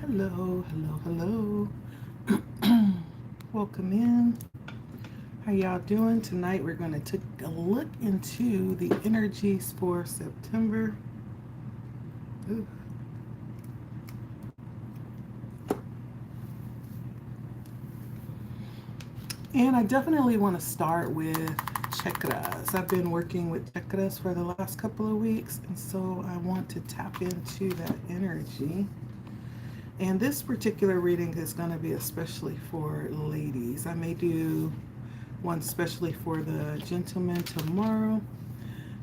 Hello, hello, hello. Welcome in. How y'all doing? Tonight we're going to take a look into the energies for September. Ooh. And I definitely want to start with chakras. I've been working with chakras for the last couple of weeks, and so I want to tap into that energy. And this particular reading is going to be especially for ladies. I may do one especially for the gentlemen tomorrow,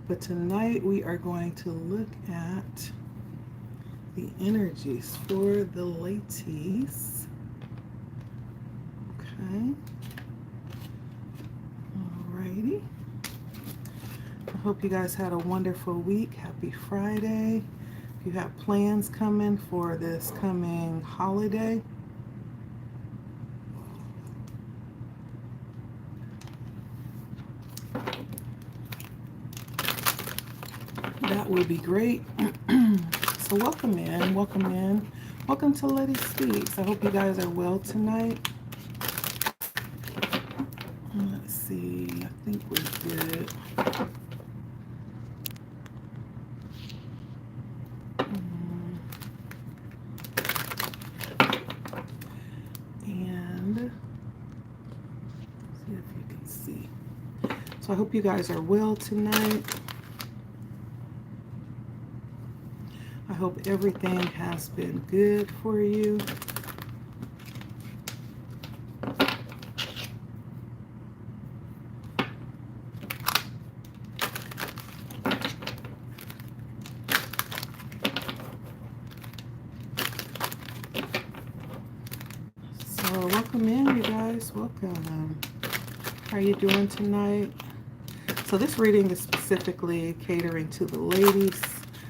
but tonight we are going to look at the energies for the ladies. Okay. Alrighty. I hope you guys had a wonderful week. Happy Friday. If you have plans coming for this coming holiday, that would be great. So welcome in, welcome in. Welcome to LettiSpeaks. I hope you guys are well tonight. Let's see, I think we're good. And see if you can see. So I hope you guys are well tonight. I hope everything has been good for you. So welcome in, you guys. Welcome. How are you doing tonight? So this reading is specifically catering to the ladies.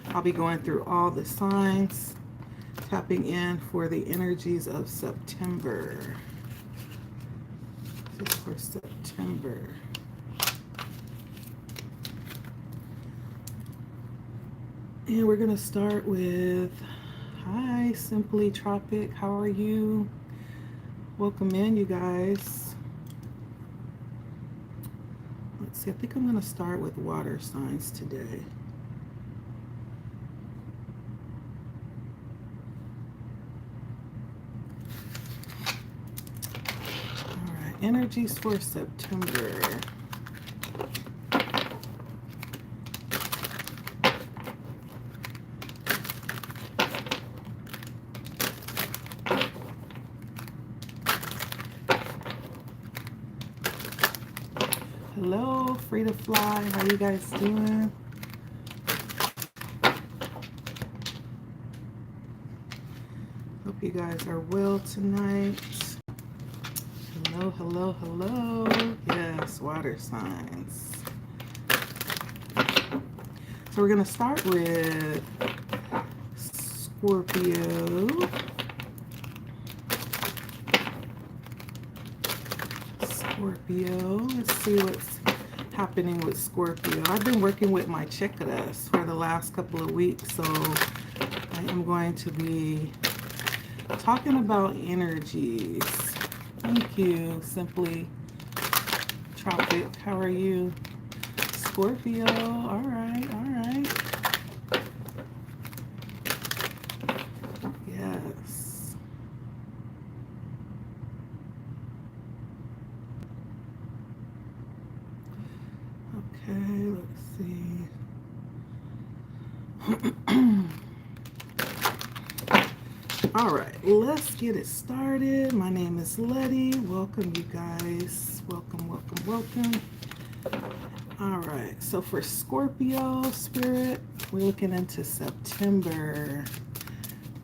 I'll be going through all the signs, tapping in for the energies of September. This is for September. And we're going to start with, hi, Simply Tropic. How are you? Welcome in, you guys. Let's see, I think I'm going to start with water signs today. All right, energies for September. Hello, Free to Fly. How you guys doing? Hope you guys are well tonight. Hello, hello, hello. Yes, water signs. So we're going to start with Scorpio. Scorpio. Let's see what's happening with Scorpio. I've been working with my chakras for the last couple of weeks, so I am going to be talking about energies. Thank you, Simply Tropic. How are you? Scorpio. All right, all right. Yes. Okay, let's see. All right, let's get it started. My name is Letty. Welcome, you guys. Welcome, welcome, welcome. All right, so for Scorpio Spirit, we're looking into September.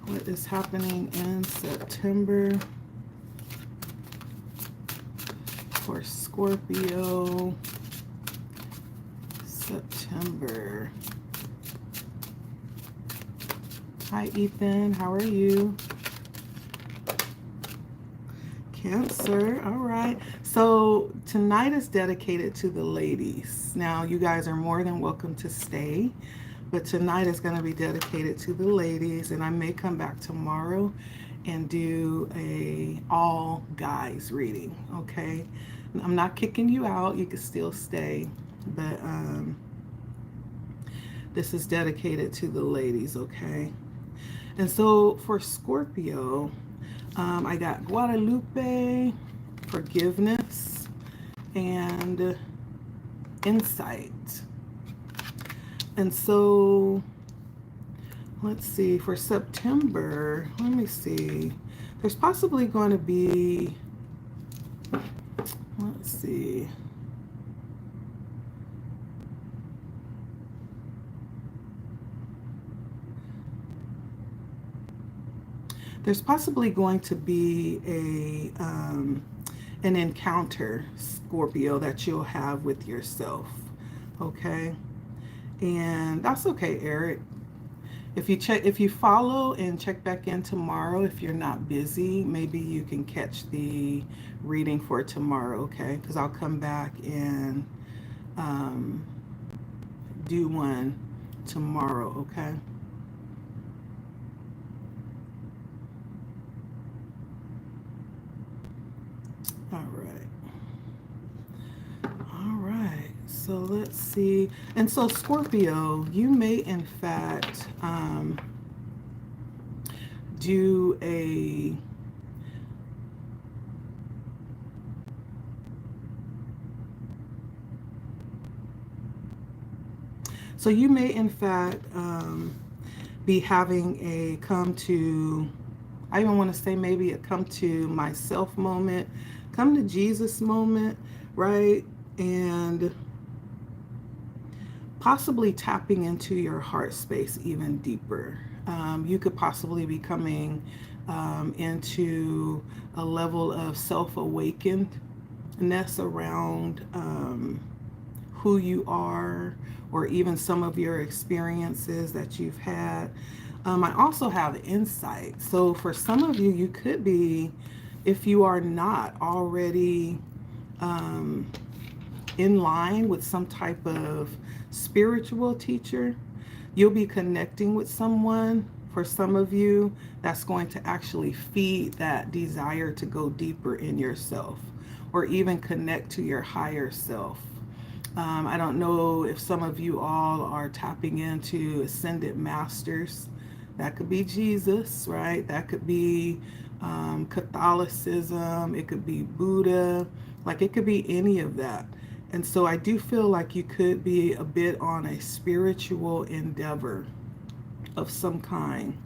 What is happening in September for Scorpio? September. Hi, Ethan. How are you? Cancer. All right. So tonight is dedicated to the ladies. Now, you guys are more than welcome to stay, but tonight is going to be dedicated to the ladies, and I may come back tomorrow and do a all guys reading, okay? I'm not kicking you out. You can still stay, but this is dedicated to the ladies, okay? And so for Scorpio, I got Guadalupe, forgiveness, and insight. And so let's see, for September, let me see. There's possibly going to be, let's see. There's possibly going to be an encounter, Scorpio, that you'll have with yourself, okay? And that's okay, Eric. If you follow and check back in tomorrow, if you're not busy, maybe you can catch the reading for tomorrow, okay? Because I'll come back and do one tomorrow, okay? All right. All right. So let's see. And so Scorpio, you may in fact do a be having a come to, I even want to say maybe a come to myself moment, come to Jesus moment, right? And possibly tapping into your heart space even deeper. You could possibly be coming into a level of self-awakenedness around who you are, or even some of your experiences that you've had. I also have insight. So for some of you, you could be, if you are not already in line with some type of spiritual teacher, you'll be connecting with someone, for some of you, that's going to actually feed that desire to go deeper in yourself, or even connect to your higher self. I don't know if some of you all are tapping into ascended masters. That could be Jesus, right? That could be Catholicism. It could be Buddha. Like, it could be any of that. And so I do feel like you could be a bit on a spiritual endeavor of some kind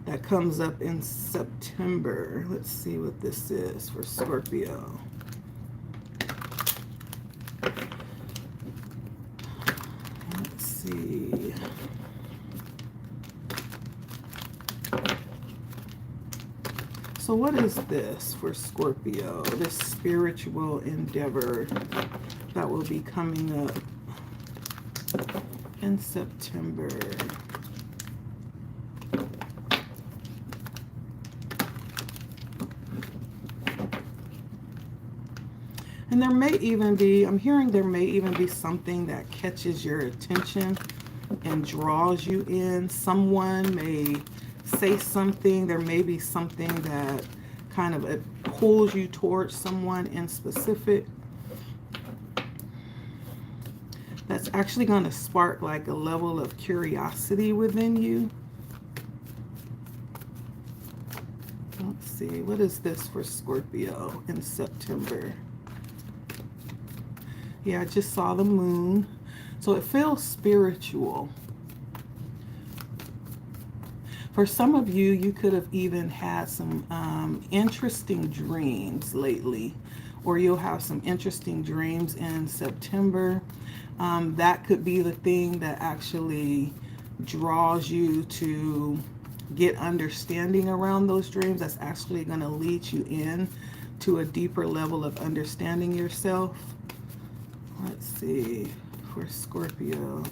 that comes up in September. Let's see what this is for Scorpio. Let's see. So what is this for Scorpio? This spiritual endeavor that will be coming up in September. And there may even be, I'm hearing there may even be something that catches your attention and draws you in. Someone may say something. There may be something that kind of pulls you towards someone in specific. That's actually going to spark like a level of curiosity within you. Let's see, what is this for Scorpio in September? Yeah, I just saw the moon. So it feels spiritual. For some of you, you could have even had some interesting dreams lately, or you'll have some interesting dreams in September. That could be the thing that actually draws you to get understanding around those dreams. That's actually going to lead you in to a deeper level of understanding yourself. Let's see, for Scorpio.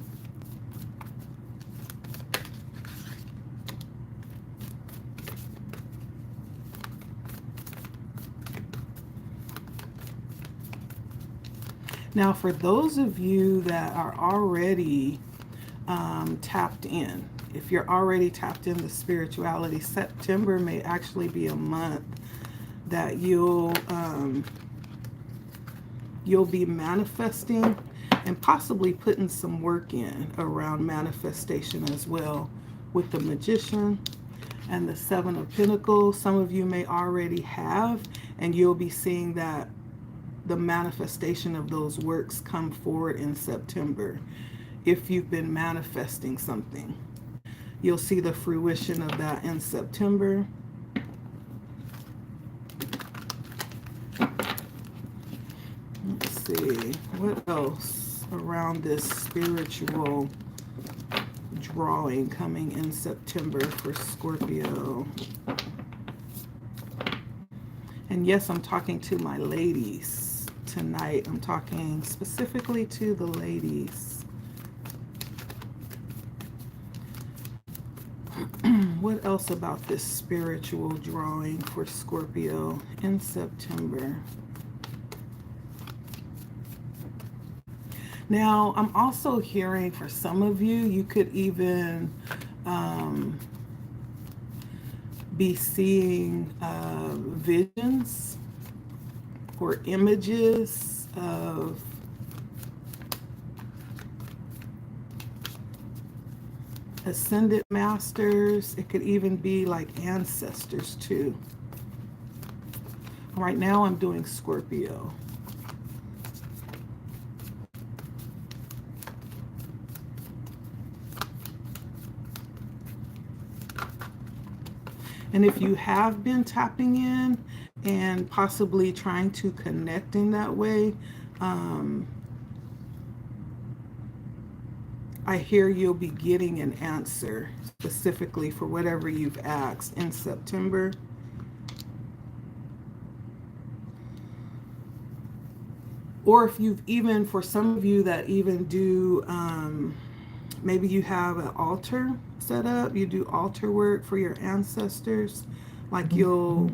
Now, for those of you that are already tapped in If you're already tapped into spirituality, September may actually be a month that you'll be manifesting and possibly putting some work in around manifestation as well, with the Magician and the Seven of Pentacles. Some of you may already have, and you'll be seeing that the manifestation of those works come forward in September. If you've been manifesting something, you'll see the fruition of that in September. Let's see, what else around this spiritual drawing coming in September for Scorpio. And yes, I'm talking to my ladies tonight. I'm talking specifically to the ladies. What else about this spiritual drawing for Scorpio in September? Now, I'm also hearing for some of you, you could even be seeing visions or images of ascended masters. It could even be like ancestors too. Right now I'm doing Scorpio. And if you have been tapping in and possibly trying to connect in that way, I hear you'll be getting an answer specifically for whatever you've asked in September. Or if you've even, for some of you that even do, maybe you have an altar set up, you do altar work for your ancestors, like you'll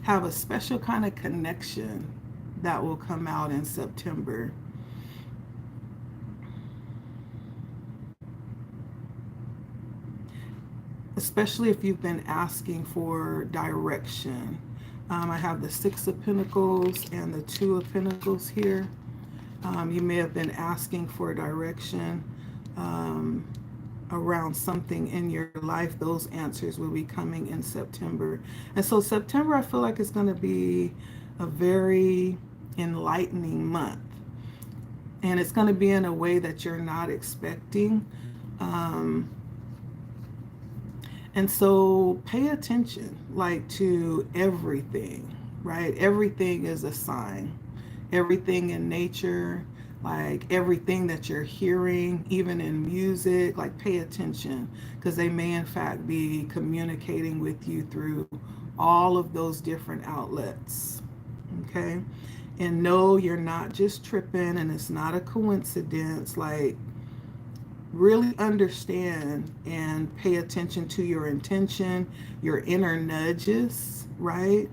have a special kind of connection that will come out in September. Especially if you've been asking for direction. I have the Six of Pentacles and the Two of Pentacles here. You may have been asking for direction around something in your life. Those answers will be coming in September. And so September, I feel like it's going to be a very enlightening month. And it's going to be in a way that you're not expecting. And so pay attention, like, to everything, right? Everything is a sign. Everything in nature, like everything that you're hearing, even in music, like pay attention, because they may in fact be communicating with you through all of those different outlets, okay? And no, you're not just tripping, and it's not a coincidence. Like, really understand and pay attention to your intention, your inner nudges, right?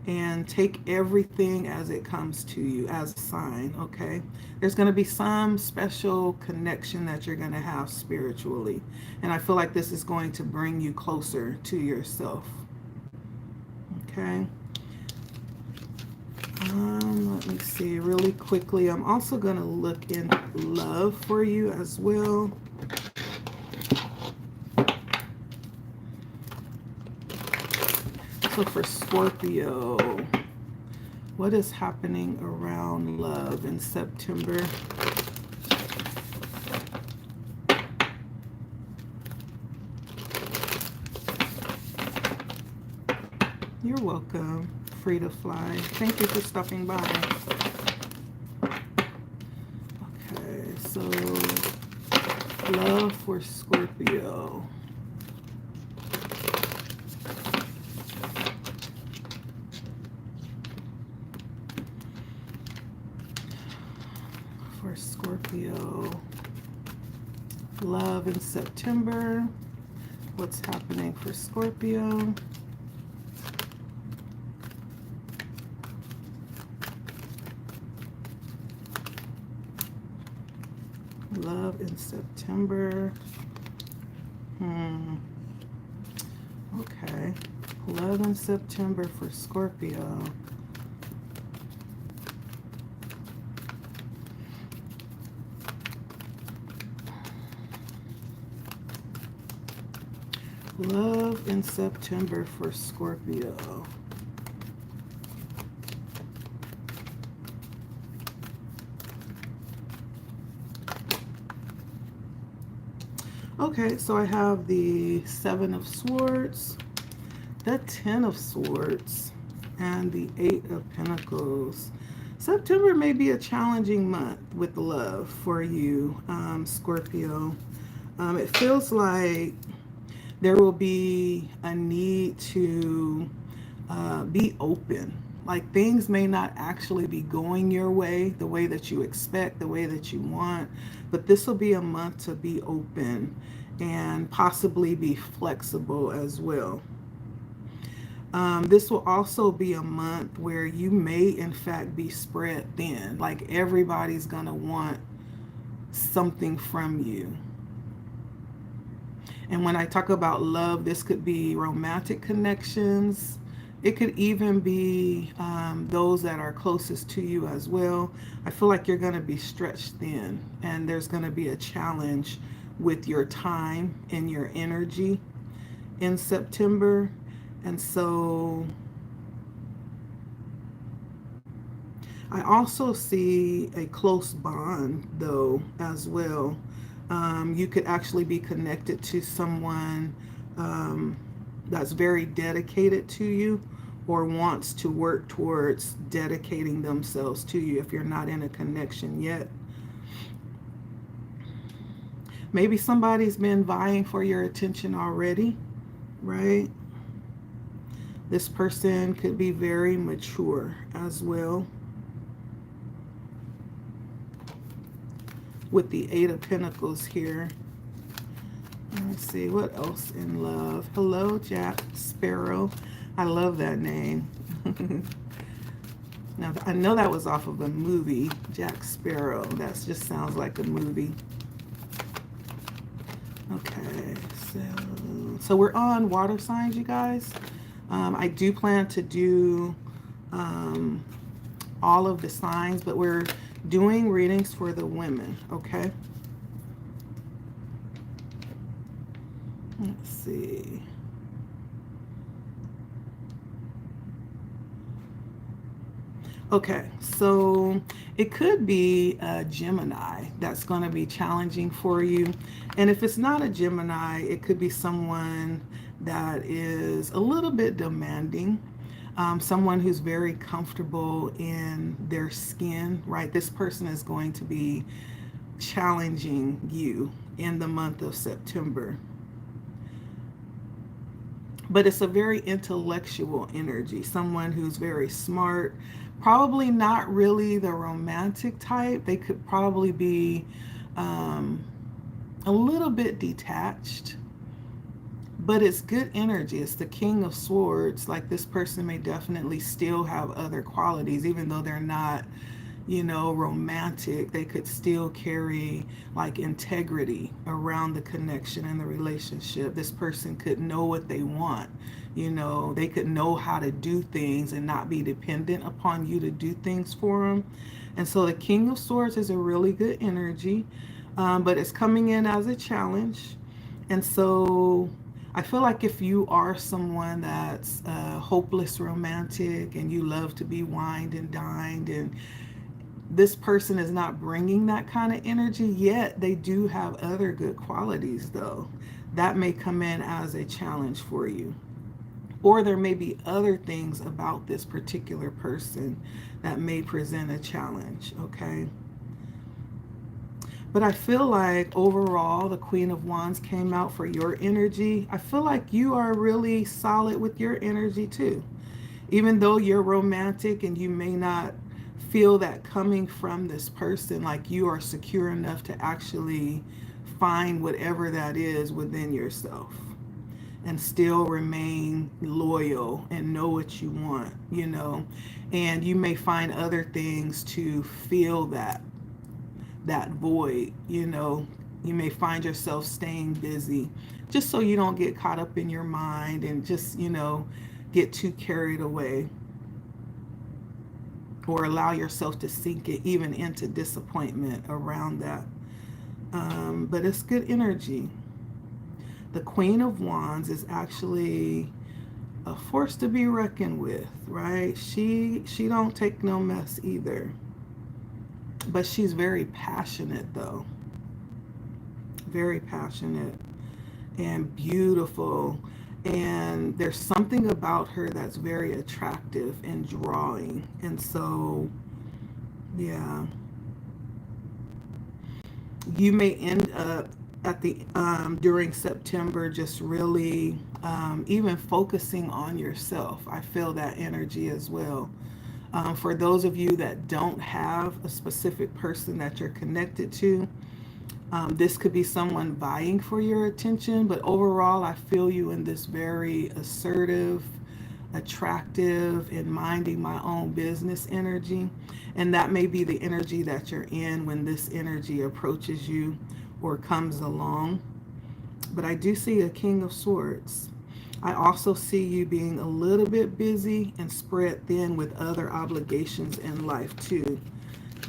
And take everything as it comes to you as a sign, okay? There's going to be some special connection that you're going to have spiritually. And I feel like this is going to bring you closer to yourself, okay? Let me see really quickly. I'm also going to look in love for you as well. So for Scorpio, what is happening around love in September? You're welcome. Free to fly. Thank you for stopping by. Okay, so love for Scorpio. For Scorpio, love in September. What's happening for Scorpio? Love in September. Okay. Love in September for Scorpio. Love in September for Scorpio. Okay, so I have the Seven of Swords, the Ten of Swords, and the Eight of Pentacles. September may be a challenging month with love for you, Scorpio. It feels like there will be a need to be open. Like things may not actually be going your way, the way that you expect, the way that you want, but this will be a month to be open and possibly be flexible as well. This will also be a month where you may in fact be spread thin, like everybody's gonna want something from you. And when I talk about love, this could be romantic connections. It could even be those that are closest to you as well. I feel like you're going to be stretched thin, and there's going to be a challenge with your time and your energy in September. And so I also see a close bond, though, as well. You could actually be connected to someone that's very dedicated to you or wants to work towards dedicating themselves to you if you're not in a connection yet. Maybe somebody's been vying for your attention already, right? This person could be very mature as well. With the Eight of Pentacles here. Let's see, what else in love? Hello, Jack Sparrow. I love that name. Now, I know that was off of a movie, Jack Sparrow. That just sounds like a movie. Okay, so we're on water signs, you guys. I do plan to do all of the signs, but we're doing readings for the women, okay? Let's see. Okay, so it could be a Gemini that's going to be challenging for you. And if it's not a Gemini, it could be someone that is a little bit demanding. Someone who's very comfortable in their skin, right? This person is going to be challenging you in the month of September. But it's a very intellectual energy, someone who's very smart, probably not really the romantic type. They could probably be a little bit detached. But it's good energy. It's the King of Swords. Like this person may definitely still have other qualities, even though they're not, you know, romantic. They could still carry like integrity around the connection and the relationship. This person could know what they want. You know, they could know how to do things and not be dependent upon you to do things for them. And so the King of Swords is a really good energy, but it's coming in as a challenge. And so I feel like if you are someone that's a hopeless romantic and you love to be wined and dined, and this person is not bringing that kind of energy, yet they do have other good qualities, though, that may come in as a challenge for you. Or there may be other things about this particular person that may present a challenge, okay? But I feel like overall, the Queen of Wands came out for your energy. I feel like you are really solid with your energy too. Even though you're romantic and you may not feel that coming from this person, like you are secure enough to actually find whatever that is within yourself and still remain loyal and know what you want, you know. And you may find other things to feel that that void. You know, you may find yourself staying busy just so you don't get caught up in your mind and just, you know, get too carried away or allow yourself to sink it even into disappointment around that. But it's good energy. The Queen of Wands is actually a force to be reckoned with, right? She don't take no mess either. But she's very passionate though. Very passionate and beautiful. And there's something about her that's very attractive and drawing. And so, yeah. You may end up at the during September just really even focusing on yourself. I feel that energy as well. For those of you that don't have a specific person that you're connected to, this could be someone vying for your attention, but overall I feel you in this very assertive, attractive, and minding my own business energy. And that may be the energy that you're in when this energy approaches you or comes along. But I do see a King of Swords. I also see you being a little bit busy and spread thin with other obligations in life too.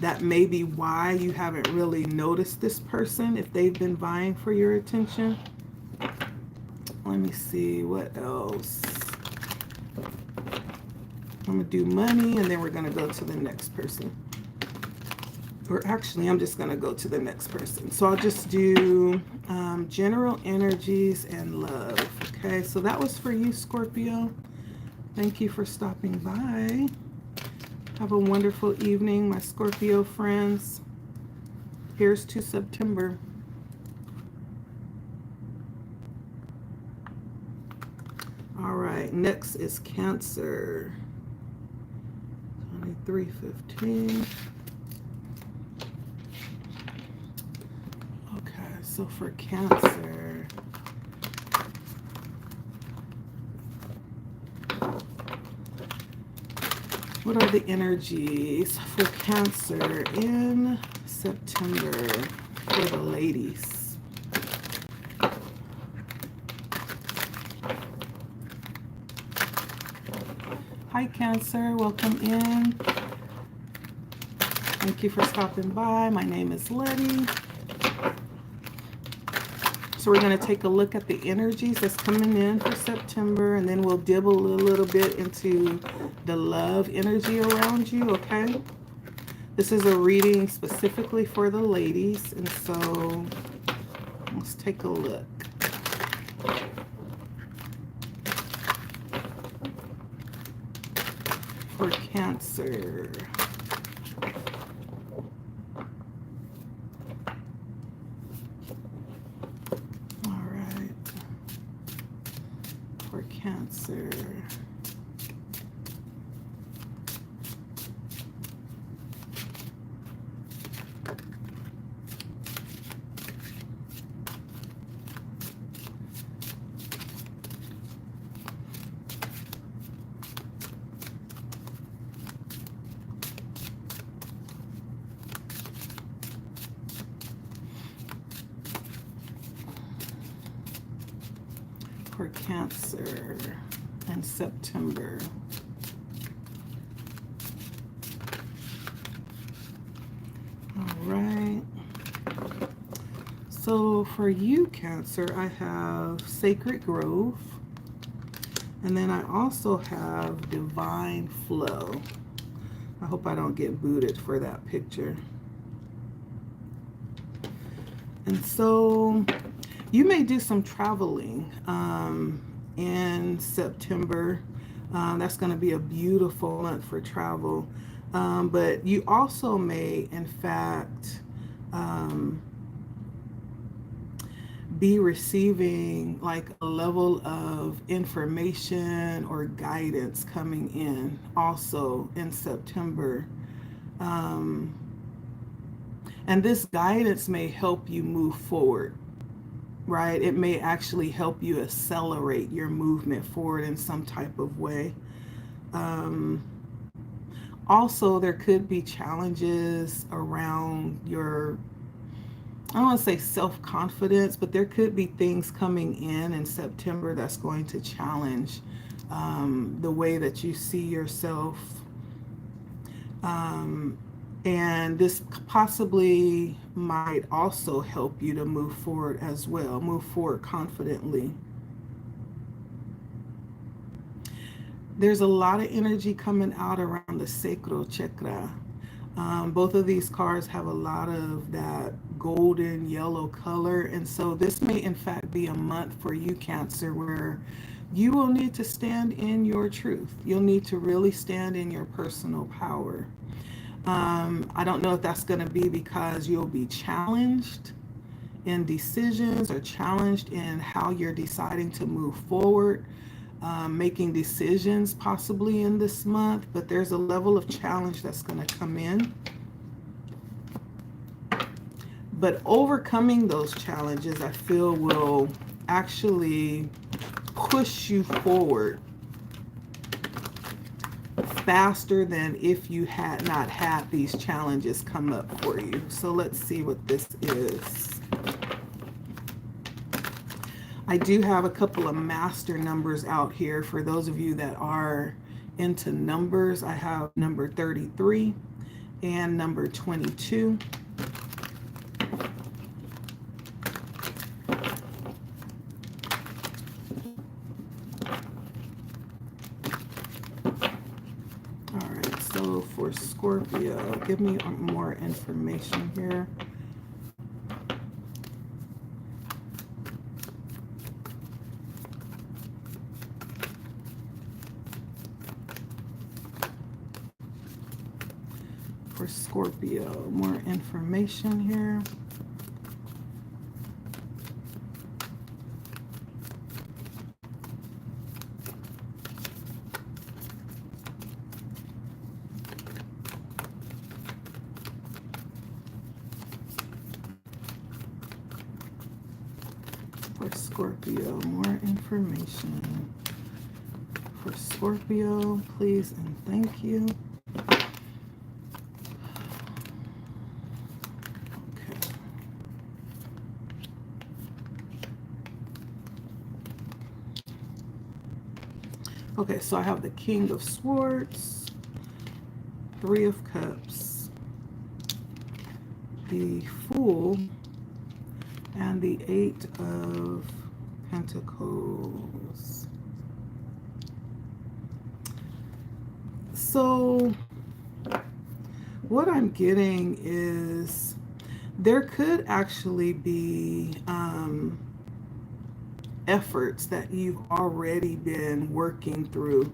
That may be why you haven't really noticed this person if they've been vying for your attention. Let me see what else. I'm going to do money and then we're going to go to the next person. Or actually, I'm just going to go to the next person. So I'll just do general energies and love. Okay, so that was for you, Scorpio. Thank you for stopping by. Have a wonderful evening, my Scorpio friends. Here's to September. All right, next is Cancer. 23:15. Okay, so for Cancer, what are the energies for Cancer in September for the ladies? Hi Cancer, welcome in. Thank you for stopping by. My name is Letty. So we're going to take a look at the energies that's coming in for September, and then we'll dibble a little bit into the love energy around you, okay? This is a reading specifically for the ladies, and so let's take a look. For Cancer. Cancer. For Cancer in September. All right. So for you, Cancer, I have Sacred Grove. And then I also have Divine Flow. I hope I don't get booted for that picture. And so you may do some traveling in September. That's going to be a beautiful month for travel. But you also may, in fact, be receiving like a level of information or guidance coming in also in September. And this guidance may help you move forward. Right? It may actually help you accelerate your movement forward in some type of way. Also, there could be challenges around your, I don't want to say self-confidence, but there could be things coming in September that's going to challenge the way that you see yourself. Um, and this possibly might also help you to move forward as well, move forward confidently. There's a lot of energy coming out around the sacral chakra. Both of these cards have a lot of that golden yellow color. And so this may in fact be a month for you, Cancer, where you will need to stand in your truth. You'll need to really stand in your personal power. I don't know if that's going to be because you'll be challenged in decisions or challenged in how you're deciding to move forward. Making decisions possibly in this month, but there's a level of challenge that's going to come in. But overcoming those challenges, I feel, will actually push you forward faster than if you had not had these challenges come up for you. So let's see what this is. I do have a couple of master numbers out here for those of you that are into numbers. I have number 33 and number 22. All right, so for Scorpio, give me more information here. For Scorpio, more information here. For Scorpio, more information. For Scorpio, please and thank you. Okay, so I have the King of Swords, Three of Cups, the Fool, and the Eight of Pentacles. So what I'm getting is there could actually be efforts that you've already been working through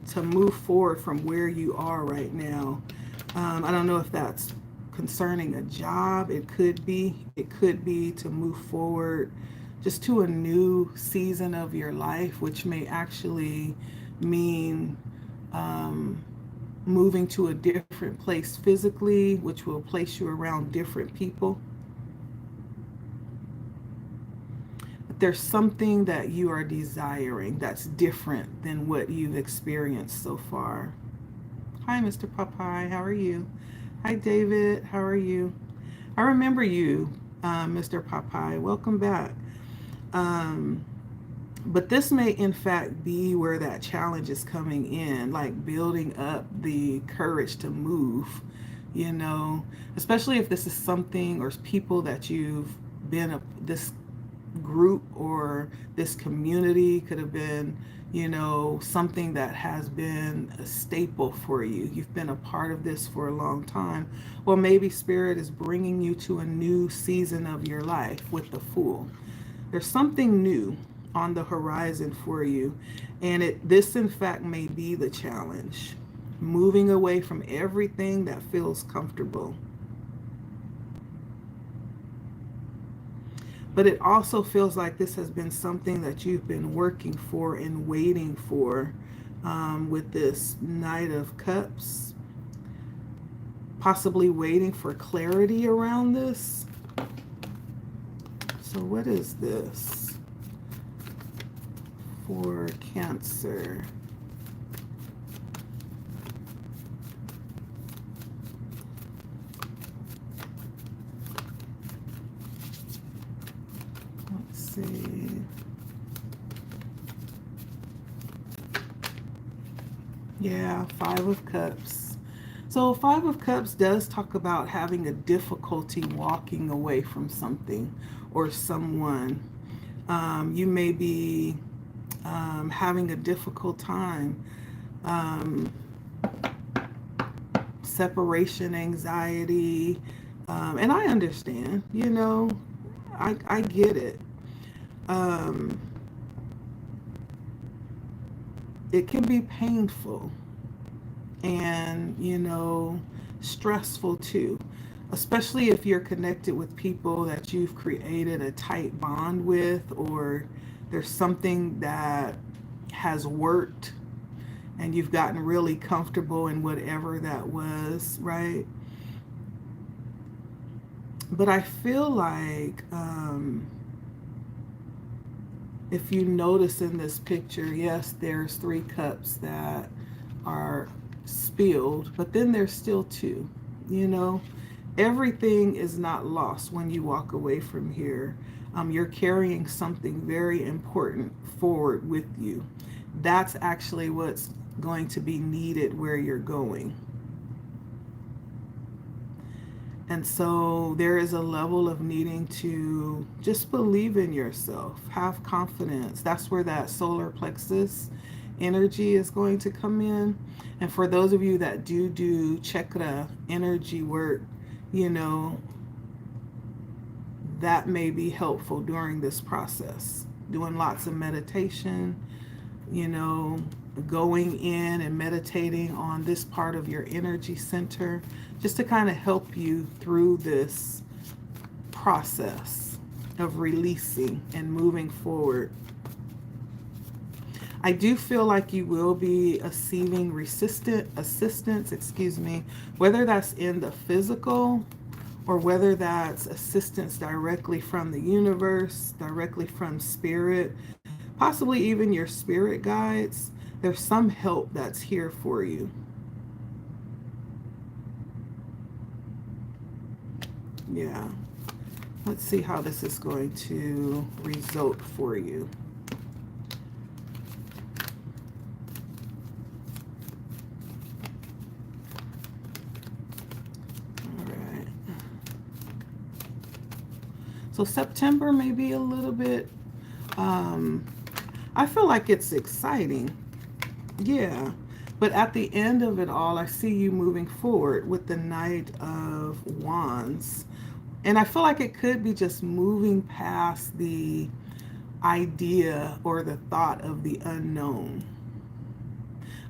to move forward from where you are right now. I don't know if that's concerning a job. It could be to move forward just to a new season of your life, which may actually mean moving to a different place physically, which will place you around different people. There's something that you are desiring that's different than what you've experienced so far. Hi, Mr. Popeye. How are you? Hi, David. How are you? I remember you, Mr. Popeye. Welcome back. But this may, in fact, be where that challenge is coming in, like building up the courage to move, you know, especially if this is something or people that you've been this group or this community could have been, you know, something that has been a staple for you. You've been a part of this for a long time. Well, maybe Spirit is bringing you to a new season of your life with the Fool. There's something new on the horizon for you, and this in fact may be the challenge, moving away from everything that feels comfortable. But it also feels like this has been something that you've been working for and waiting for, with this Knight of Cups, possibly waiting for clarity around this. So what is this for Cancer? see. Yeah, Five of Cups. So Five of Cups does talk about having a difficulty walking away from something or someone. You may be having a difficult time. Separation anxiety. And I understand, you know, I get it. It can be painful and, you know, stressful too, especially if you're connected with people that you've created a tight bond with, or there's something that has worked and you've gotten really comfortable in whatever that was, right? But I feel like if you notice in this picture, yes, there's 3 cups that are spilled, but then there's still 2, you know? Everything is not lost when you walk away from here. You're carrying something very important forward with you. That's actually what's going to be needed where you're going. And so there is a level of needing to just believe in yourself, have confidence. That's where that solar plexus energy is going to come in. And for those of you that do chakra energy work, you know, that may be helpful during this process. Doing lots of meditation, you know, going in and meditating on this part of your energy center, just to kind of help you through this process of releasing and moving forward. I do feel like you will be receiving assistance, whether that's in the physical or whether that's assistance directly from the universe, directly from spirit, possibly even your spirit guides. There's some help that's here for you. Yeah. Let's see how this is going to result for you. All right. So September may be a little bit, I feel like it's exciting. Yeah. But at the end of it all, I see you moving forward with the Knight of Wands. And I feel like it could be just moving past the idea or the thought of the unknown.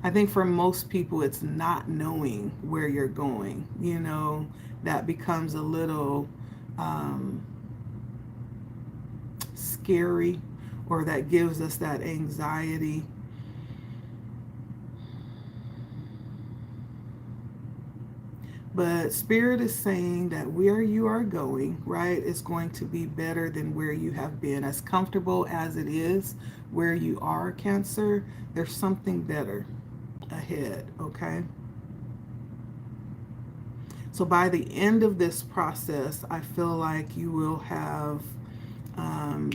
I think for most people, it's not knowing where you're going. You know, that becomes a little scary, or that gives us that anxiety. But Spirit is saying that where you are going, right, is going to be better than where you have been. As comfortable as it is where you are, Cancer, there's something better ahead, okay? So by the end of this process, I feel like you will have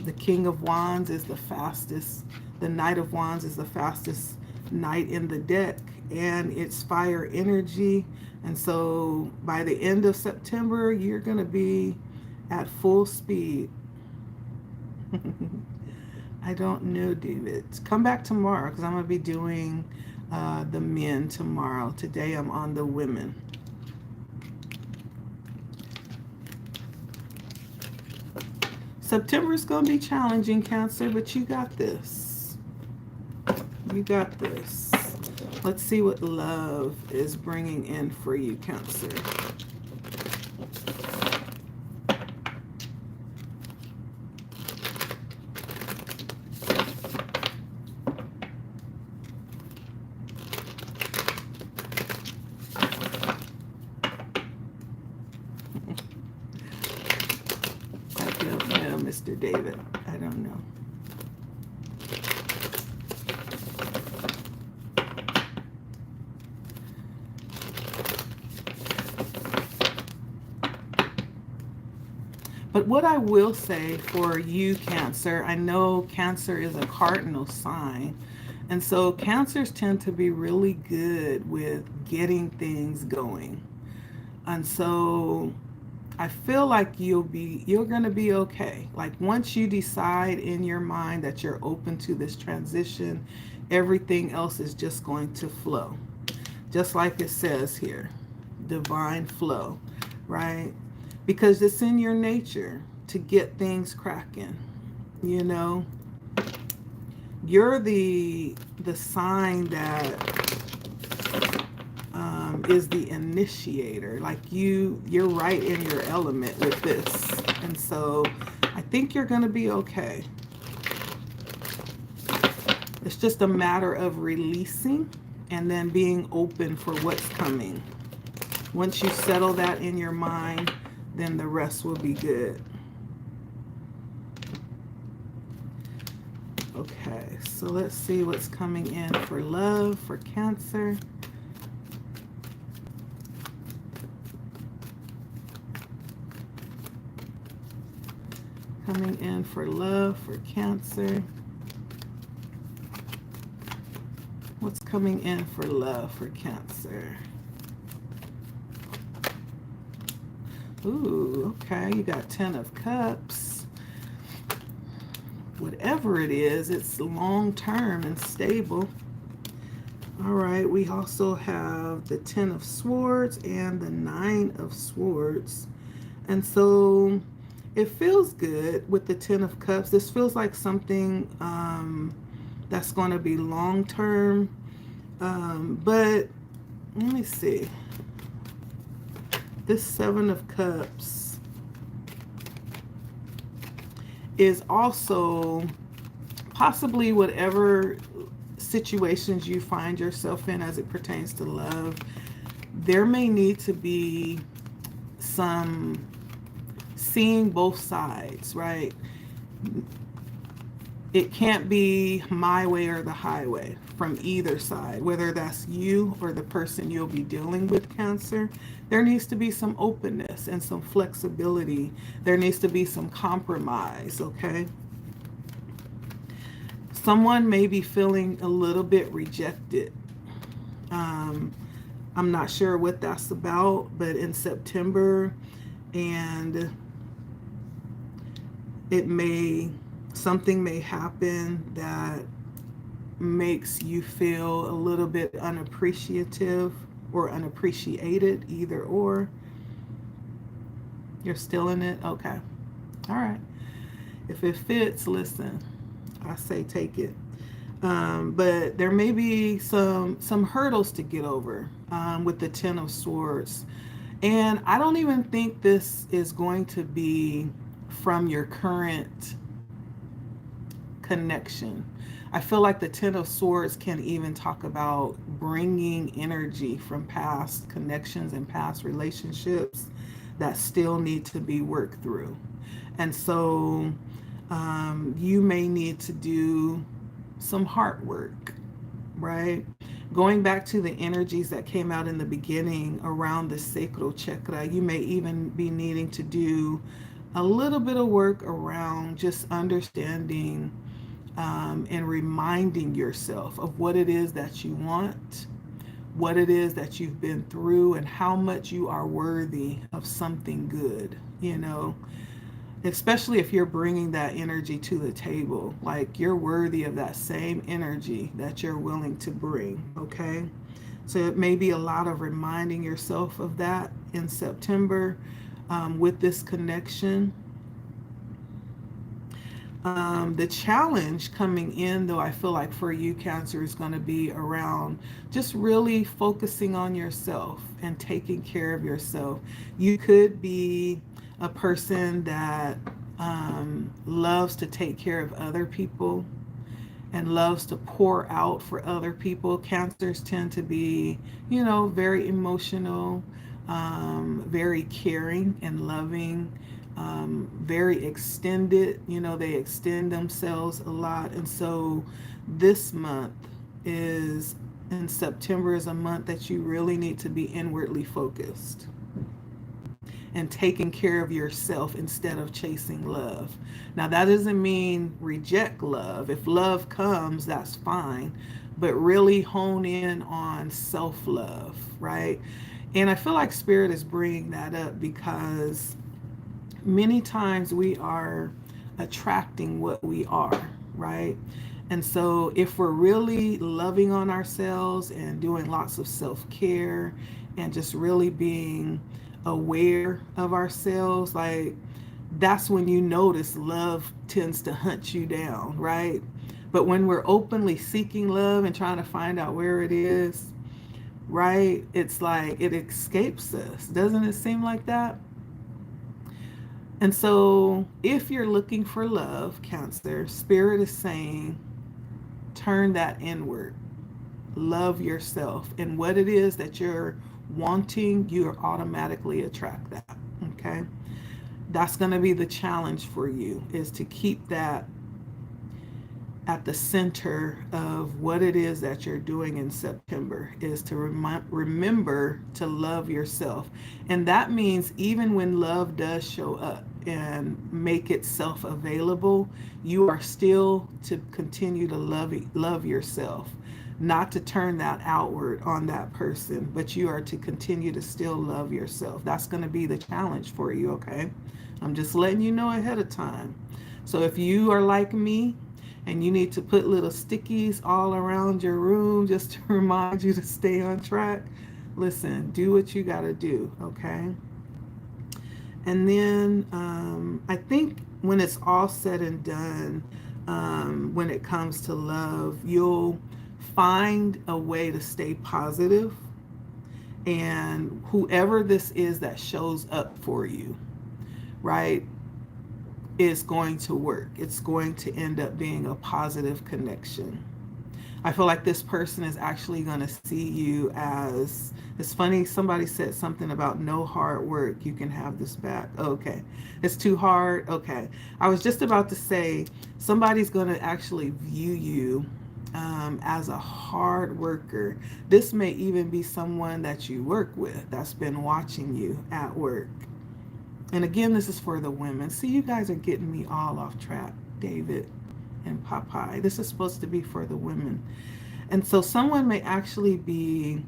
the King of Wands is the fastest. The Knight of Wands is the fastest knight in the deck, and it's fire energy. And so by the end of September, you're going to be at full speed. I don't know, David. Come back tomorrow because I'm going to be doing the men tomorrow. Today I'm on the women. September is going to be challenging, Cancer, but you got this. You got this. Let's see what love is bringing in for you, Cancer. I don't know, Mr. David. I don't know. But what I will say for you, Cancer, I know Cancer is a cardinal sign. And so Cancers tend to be really good with getting things going. And so I feel like you're going to be okay. Like once you decide in your mind that you're open to this transition, everything else is just going to flow. Just like it says here, divine flow, right? Because it's in your nature to get things cracking. You know, you're the sign that is the initiator. Like you're right in your element with this, and so I think you're going to be okay. It's just a matter of releasing and then being open for what's coming. Once you settle that in your mind, then the rest will be good. Okay, so let's see what's coming in for love for Cancer. Coming in for love for Cancer. What's coming in for love for Cancer? Ooh, okay, you got 10 of Cups. Whatever it is, it's long-term and stable. All right, we also have the 10 of Swords and the 9 of Swords. And so it feels good with the 10 of Cups. This feels like something that's going to be long-term. But let me see. This 7 of Cups is also possibly whatever situations you find yourself in as it pertains to love. There may need to be some seeing both sides, right? It can't be my way or the highway from either side, whether that's you or the person you'll be dealing with, Cancer. There needs to be some openness and some flexibility. There needs to be some compromise, okay? Someone may be feeling a little bit rejected. I'm not sure what that's about, but in September, and something may happen that makes you feel a little bit unappreciative or unappreciated, either or. You're still in it? Okay. All right. If it fits, listen, I say take it. But there may be some hurdles to get over with the 10 of Swords. And I don't even think this is going to be from your current connection. I feel like the 10 of Swords can even talk about bringing energy from past connections and past relationships that still need to be worked through. And so you may need to do some heart work, right? Going back to the energies that came out in the beginning around the sacral chakra, you may even be needing to do a little bit of work around just understanding and reminding yourself of what it is that you want, what it is that you've been through, and how much you are worthy of something good, you know, especially if you're bringing that energy to the table. Like, you're worthy of that same energy that you're willing to bring, okay? So it may be a lot of reminding yourself of that in September with this connection. The challenge coming in, though, I feel like for you, Cancer, is going to be around just really focusing on yourself and taking care of yourself. You could be a person that loves to take care of other people and loves to pour out for other people. Cancers tend to be, you know, very emotional, very caring and loving. Very extended, you know, they extend themselves a lot. And so this month is, in September, is a month that you really need to be inwardly focused. and taking care of yourself instead of chasing love. Now, that doesn't mean reject love. If love comes, that's fine. But really hone in on self-love, right? And I feel like Spirit is bringing that up because many times we are attracting what we are, right? And so if we're really loving on ourselves and doing lots of self-care and just really being aware of ourselves, like that's when you notice love tends to hunt you down, right? But when we're openly seeking love and trying to find out where it is, right? It's like it escapes us. Doesn't it seem like that? And so if you're looking for love, Cancer, Spirit is saying, turn that inward. Love yourself. And what it is that you're wanting, you automatically attract that. Okay? That's going to be the challenge for you, is to keep that at the center of what it is that you're doing in September, is to remember to love yourself. And that means even when love does show up and make itself available, you are still to continue to love yourself. Not to turn that outward on that person, but you are to continue to still love yourself. That's going to be the challenge for you, okay? I'm just letting you know ahead of time. So if you are like me, and you need to put little stickies all around your room just to remind you to stay on track, listen, do what you got to do, okay? And then I think when it's all said and done, when it comes to love, you'll find a way to stay positive. And whoever this is that shows up for you, right, is going to work. It's going to end up being a positive connection. I feel like this person is actually going to see you as, it's funny, somebody said something about no hard work, you can have this back. Okay. It's too hard. Okay. I was just about to say, somebody's going to actually view you as a hard worker. This may even be someone that you work with that's been watching you at work. And again, this is for the women. See, you guys are getting me all off track, David and Popeye. This is supposed to be for the women. And so someone may actually be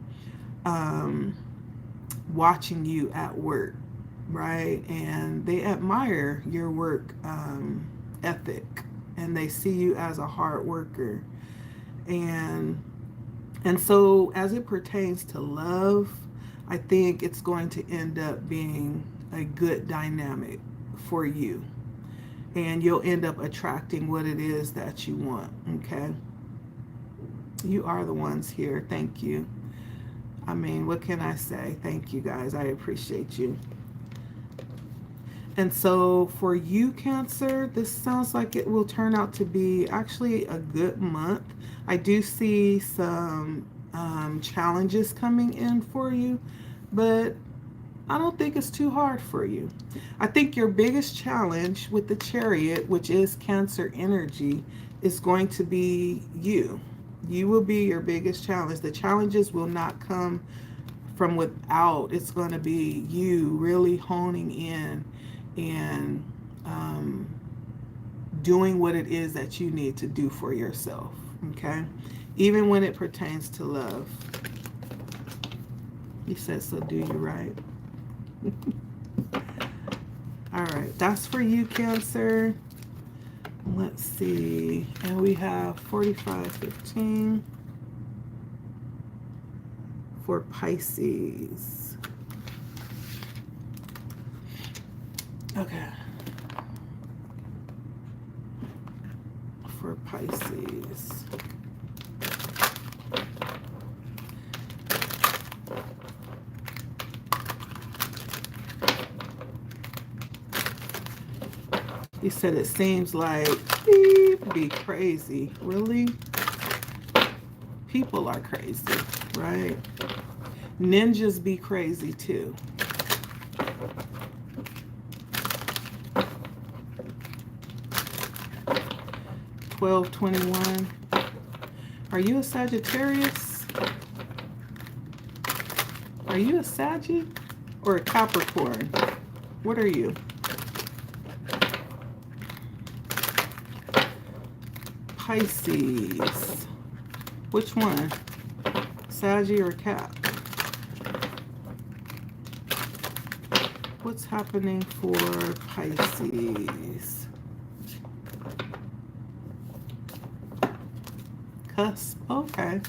watching you at work, right? And they admire your work ethic, and they see you as a hard worker. And so as it pertains to love, I think it's going to end up being a good dynamic for you, and you'll end up attracting what it is that you want. Okay, you are the ones here. Thank you. I mean, what can I say? Thank you guys. I appreciate you. And so for you, Cancer, this sounds like it will turn out to be actually a good month. I do see some challenges coming in for you, but I don't think it's too hard for you. I think your biggest challenge with the Chariot, which is Cancer energy, is going to be you. You will be your biggest challenge. The challenges will not come from without. It's going to be you really honing in and doing what it is that you need to do for yourself. Okay? Even when it pertains to love. He said, so do you right. All right, that's for you, Cancer. Let's see, and we have 4515 for Pisces. Okay, for Pisces. You said it seems like be crazy. Really? People are crazy, right? Ninjas be crazy too. $12.21. Are you a Sagittarius? Are you a Saggy or a Capricorn? What are you? Pisces. Which one? Saggy or Cap? What's happening for Pisces? Cusp. Okay.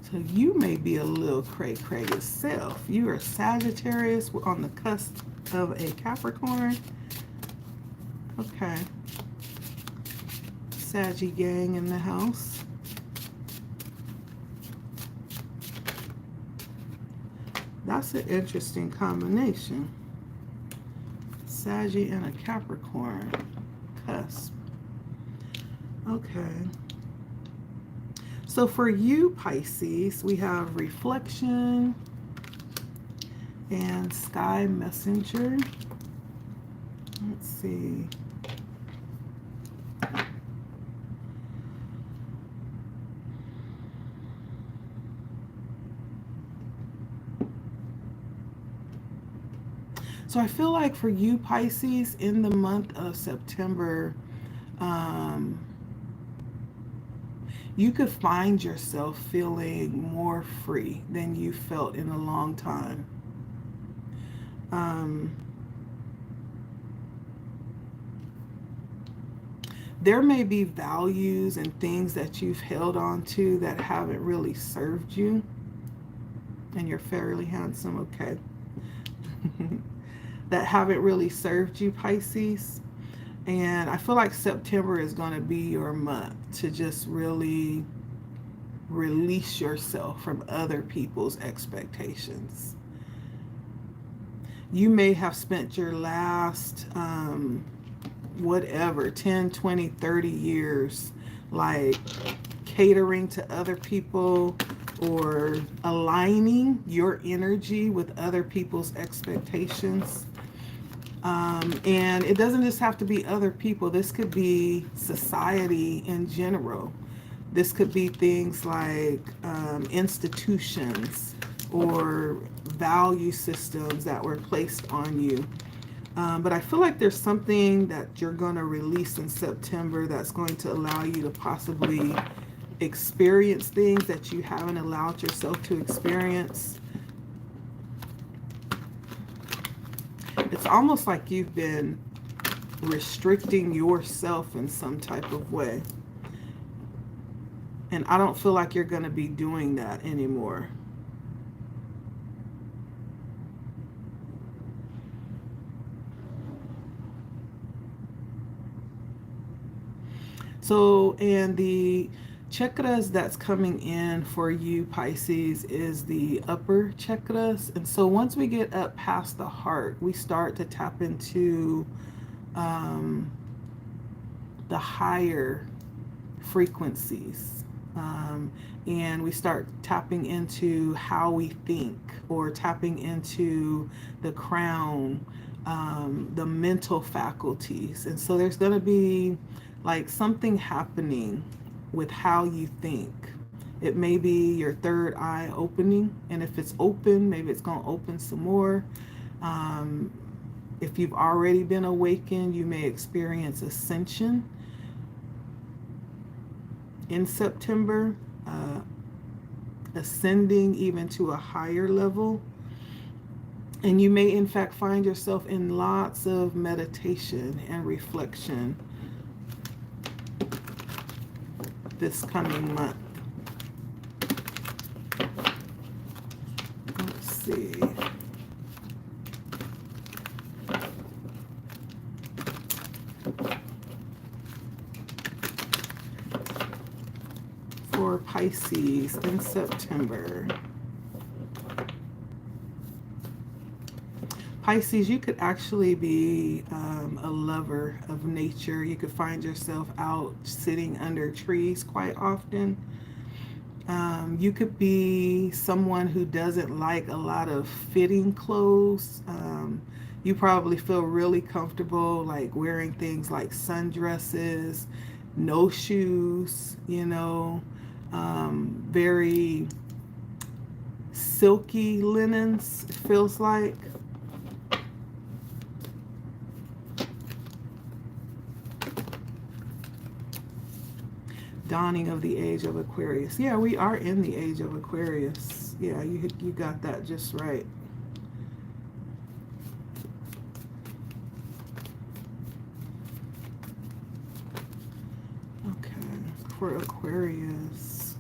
So you may be a little cray-cray yourself. You are Sagittarius. We're on the cusp of a Capricorn. Okay. Saggy gang in the house. That's an interesting combination. Saggy and a Capricorn. Cusp. Okay. So for you, Pisces, we have Reflection and Sky Messenger. Let's see. So I feel like for you, Pisces, in the month of September, you could find yourself feeling more free than you felt in a long time. There may be values and things that you've held on to that haven't really served you. And you're fairly handsome, okay. That haven't really served you, Pisces. And I feel like September is going to be your month to just really release yourself from other people's expectations. You may have spent your last, whatever, 10, 20, 30 years, like catering to other people or aligning your energy with other people's expectations. And it doesn't just have to be other people. This could be society in general. This could be things like institutions or value systems that were placed on you. But I feel like there's something that you're going to release in September that's going to allow you to possibly experience things that you haven't allowed yourself to experience. It's almost like you've been restricting yourself in some type of way. And I don't feel like you're going to be doing that anymore. So, and the chakras that's coming in for you, Pisces, is the upper chakras. And so once we get up past the heart, we start to tap into the higher frequencies. And we start tapping into how we think, or tapping into the crown, the mental faculties. And so there's going to be like something happening with how you think. It may be your third eye opening, and if it's open, maybe it's going to open some more. If you've already been awakened, you may experience ascension in September, ascending even to a higher level. And you may in fact find yourself in lots of meditation and reflection this coming month. Let's see. For Pisces in September. Pisces, you could actually be a lover of nature. You could find yourself out sitting under trees quite often. You could be someone who doesn't like a lot of fitting clothes. You probably feel really comfortable like wearing things like sundresses, no shoes, you know, very silky linens, it feels like. Dawning of the age of Aquarius. Yeah, we are in the age of Aquarius. Yeah, you got that just right. Okay, for Aquarius.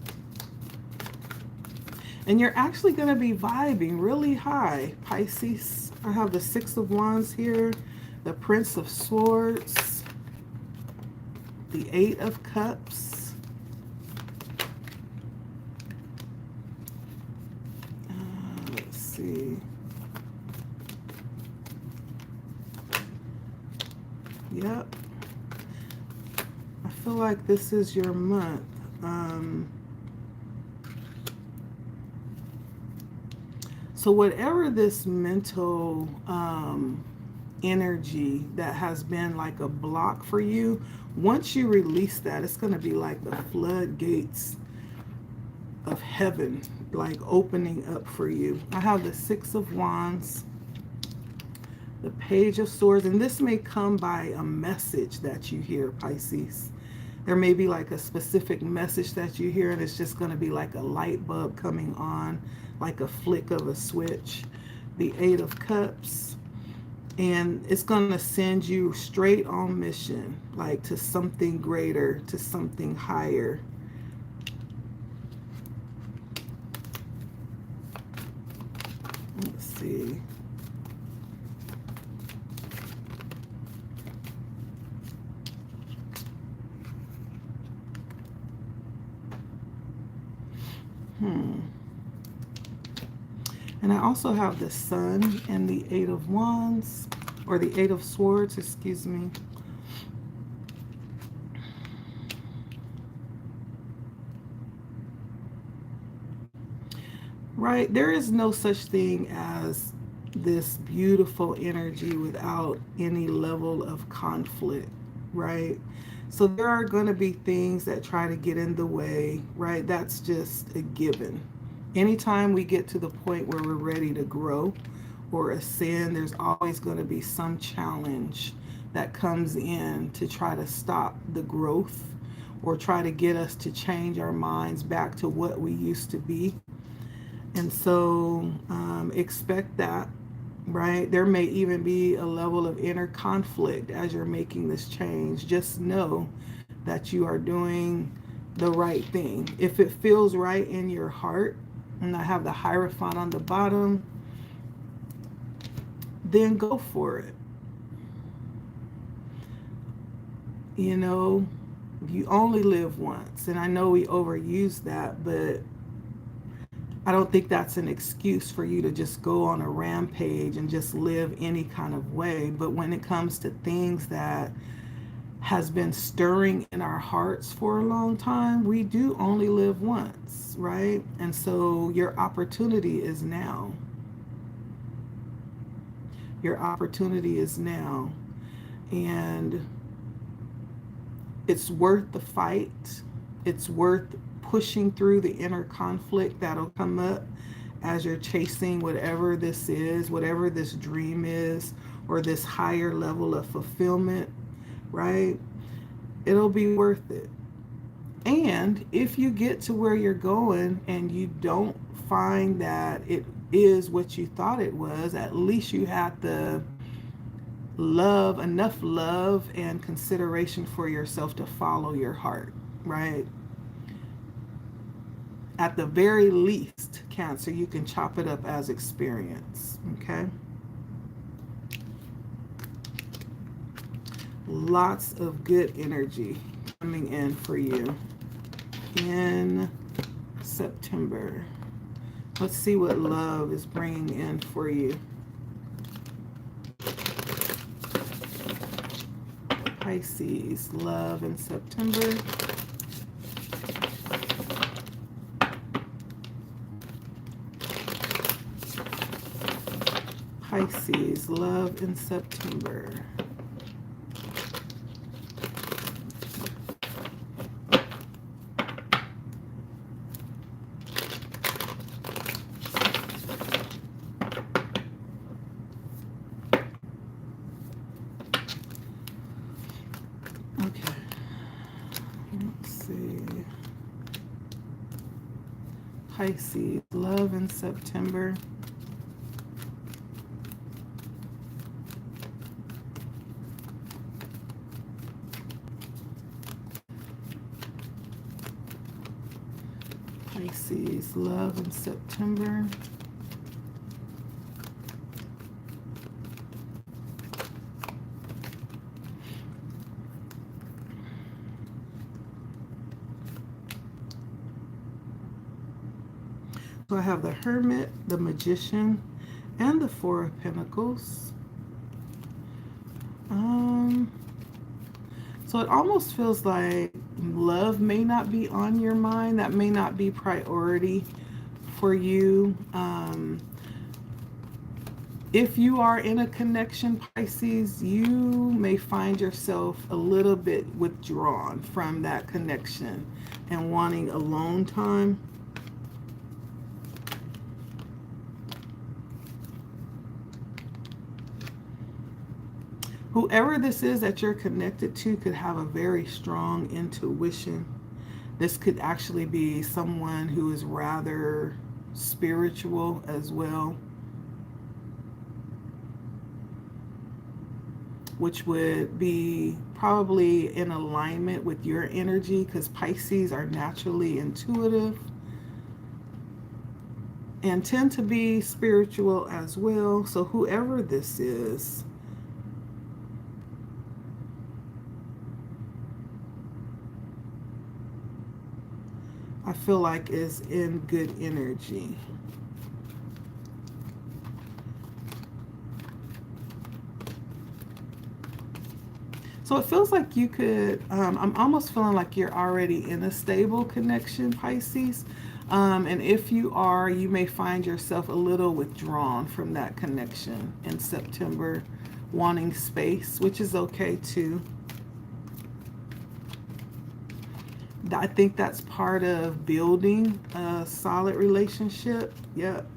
And you're actually going to be vibing really high, Pisces. I have the Six of Wands here, the Prince of Swords, the Eight of Cups. Let's see. Yep. I feel like this is your month. So whatever this mental energy that has been like a block for you, once you release that, it's going to be like the floodgates of heaven, like opening up for you. I have the Six of Wands, the Page of Swords, and this may come by a message that you hear, Pisces. There may be like a specific message that you hear, and it's just going to be like a light bulb coming on, like a flick of a switch. The Eight of Cups, and it's going to send you straight on mission, like to something greater, to something higher. Let's see. And I also have the Sun and the Eight of Wands, or the Eight of Swords, excuse me. Right? There is no such thing as this beautiful energy without any level of conflict, right? So there are going to be things that try to get in the way, right? That's just a given. Anytime we get to the point where we're ready to grow or ascend, there's always going to be some challenge that comes in to try to stop the growth or try to get us to change our minds back to what we used to be. And so expect that, right? There may even be a level of inner conflict as you're making this change. Just know that you are doing the right thing. If it feels right in your heart, and I have the Hierophant on the bottom, then go for it. You know, you only live once. And I know we overuse that, but I don't think that's an excuse for you to just go on a rampage and just live any kind of way. But when it comes to things that has been stirring in our hearts for a long time, we do only live once, right? And so your opportunity is now. Your opportunity is now. And it's worth the fight. It's worth pushing through the inner conflict that'll come up as you're chasing whatever this is, whatever this dream is, or this higher level of fulfillment, right? It'll be worth it. And if you get to where you're going and you don't find that it is what you thought it was, at least you had the love, enough love and consideration for yourself to follow your heart, right? At the very least, Cancer, you can chop it up as experience, okay? Lots of good energy coming in for you in September. Let's see what love is bringing in for you. Pisces, love in September. Pisces, love in September. Pisces, love in September. Pisces, love in September. So I have the Hermit, the Magician, and the Four of Pentacles. So it almost feels like love may not be on your mind. That may not be priority for you. If you are in a connection, Pisces, you may find yourself a little bit withdrawn from that connection and wanting alone time. Whoever this is that you're connected to could have a very strong intuition. This could actually be someone who is rather spiritual as well, which would be probably in alignment with your energy, because Pisces are naturally intuitive and tend to be spiritual as well. So whoever this is, I feel like is in good energy. So it feels like you could, I'm almost feeling like you're already in a stable connection, Pisces. And if you are, you may find yourself a little withdrawn from that connection in September, wanting space, which is okay too. I think that's part of building a solid relationship. Yep.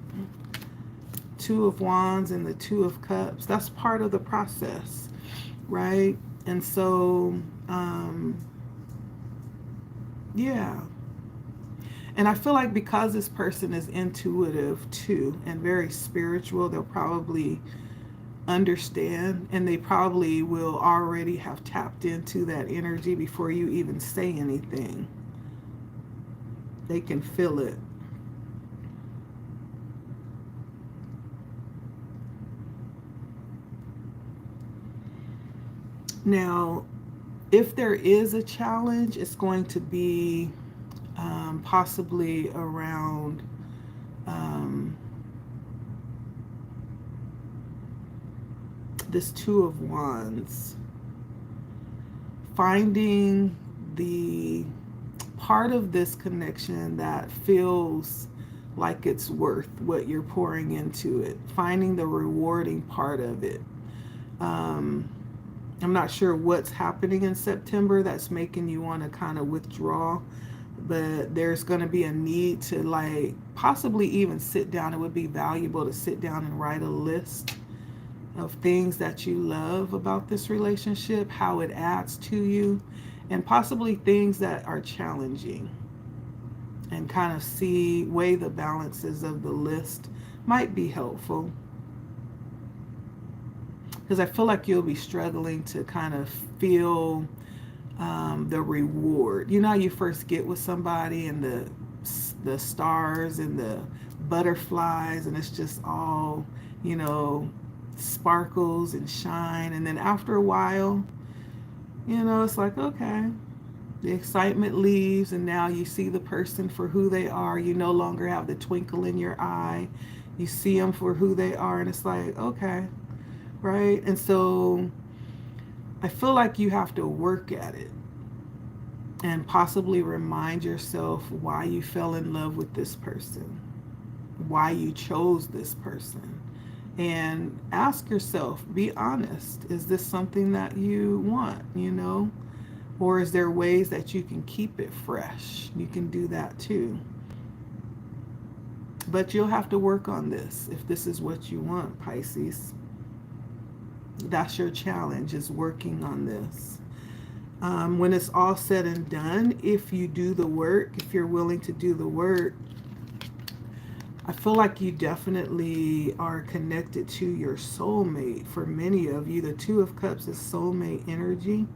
Two of Wands and the Two of Cups. That's part of the process, right? And so, yeah. And I feel like because this person is intuitive too and very spiritual, they'll probably understand, and they probably will already have tapped into that energy before you even say anything. They can feel it. Now, if there is a challenge, it's going to be possibly around this Two of Wands. Finding the part of this connection that feels like it's worth what you're pouring into it. Finding the rewarding part of it. I'm not sure what's happening in September that's making you want to kind of withdraw, but there's going to be a need to like possibly even sit down. It would be valuable to sit down and write a list of things that you love about this relationship, how it adds to you, and possibly things that are challenging, and kind of weigh the balances of the list might be helpful. Because I feel like you'll be struggling to kind of feel the reward. You know how you first get with somebody and the stars and the butterflies and it's just all, you know, sparkles and shine. And then after a while, you know, it's like, okay, the excitement leaves and now you see the person for who they are. You no longer have the twinkle in your eye. You see them for who they are and it's like, okay. Right? And so I feel like you have to work at it and possibly remind yourself why you fell in love with this person, why you chose this person, and ask yourself, be honest, is this something that you want, you know? Or is there ways that you can keep it fresh? You can do that too. But you'll have to work on this if this is what you want, Pisces. That's your challenge, is working on this. When it's all said and done, if you do the work, if you're willing to do the work, I feel like you definitely are connected to your soulmate. For many of you, the Two of Cups is soulmate energy.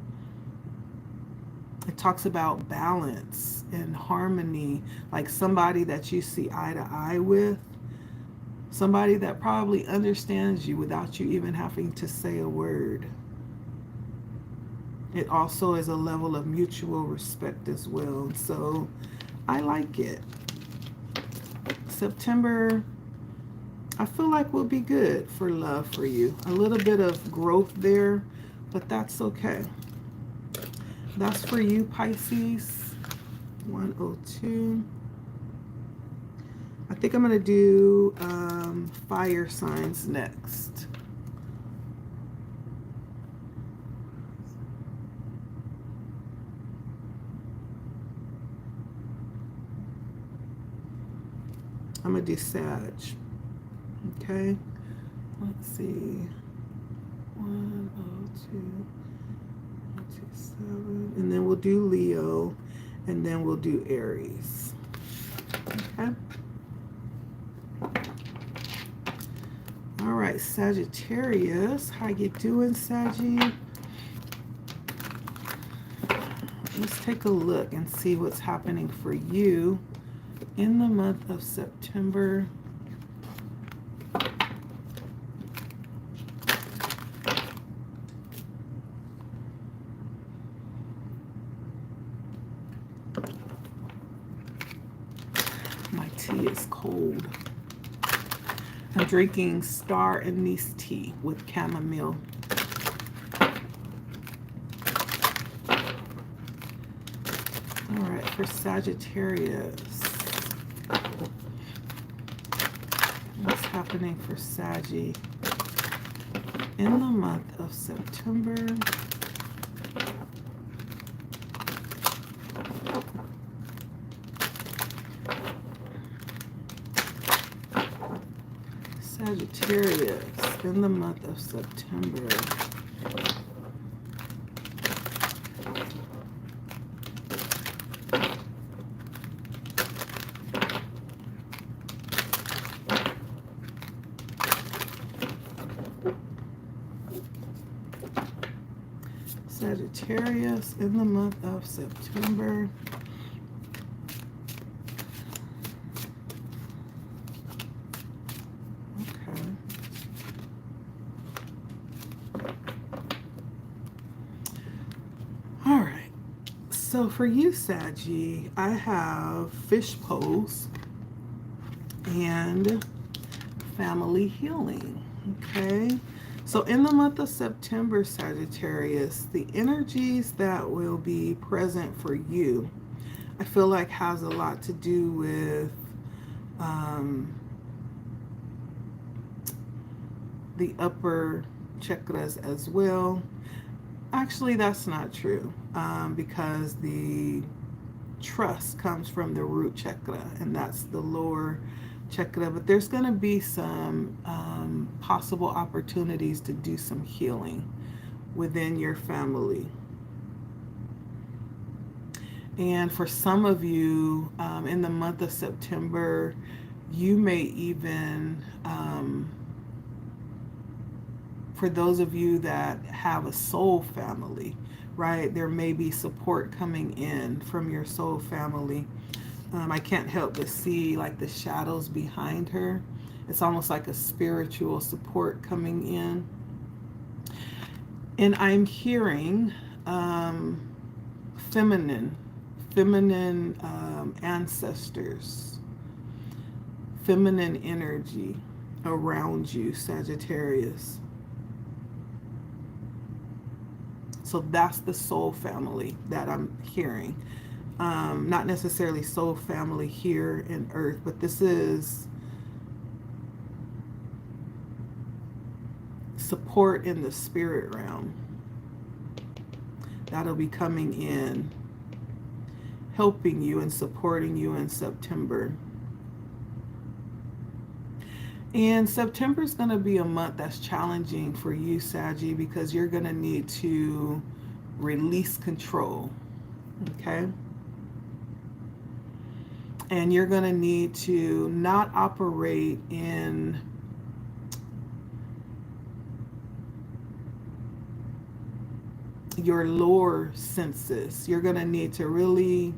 It talks about balance and harmony, like somebody that you see eye to eye with, somebody that probably understands you without you even having to say a word. It also is a level of mutual respect as well. So I like it. September, I feel like will be good for love for you. A little bit of growth there, but that's okay. That's for you, Pisces. 102. I think I'm going to do fire signs next. I'm going to do Sag. Okay. Let's see. 102. 127. And then we'll do Leo. And then we'll do Aries. Okay. All right, Sagittarius. How you doing, Saggy? Let's take a look and see what's happening for you in the month of September. My tea is cold. I'm drinking star anise tea with chamomile. All right, for Sagittarius. What's happening for Saggy in the month of September? Sagittarius in the month of September. Sagittarius in the month of September. All right, so for you, Saggy, I have fish pose and family healing, okay? So in the month of September, Sagittarius, the energies that will be present for you, I feel like has a lot to do with the upper chakras as well. Actually, that's not true because the trust comes from the root chakra, and that's the lower chakra. But there's going to be some possible opportunities to do some healing within your family. And for some of you, in the month of September, you may even, for those of you that have a soul family, right, there may be support coming in from your soul family. I can't help but see like the shadows behind her. It's almost like a spiritual support coming in. And I'm hearing feminine ancestors, feminine energy around you, Sagittarius. So that's the soul family that I'm hearing. Not necessarily soul family here in Earth, but this is support in the spirit realm that'll be coming in, helping you and supporting you in September. And September is going to be a month that's challenging for you, Saggy, because you're going to need to release control, okay? And you're going to need to not operate in your lower senses. You're going to need to really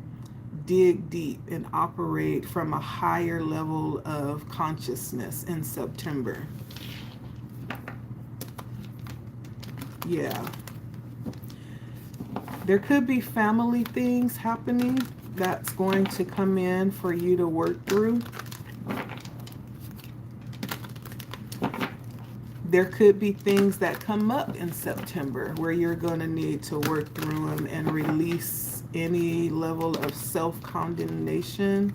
dig deep and operate from a higher level of consciousness in September. Yeah. There could be family things happening that's going to come in for you to work through. There could be things that come up in September where you're going to need to work through them and release any level of self-condemnation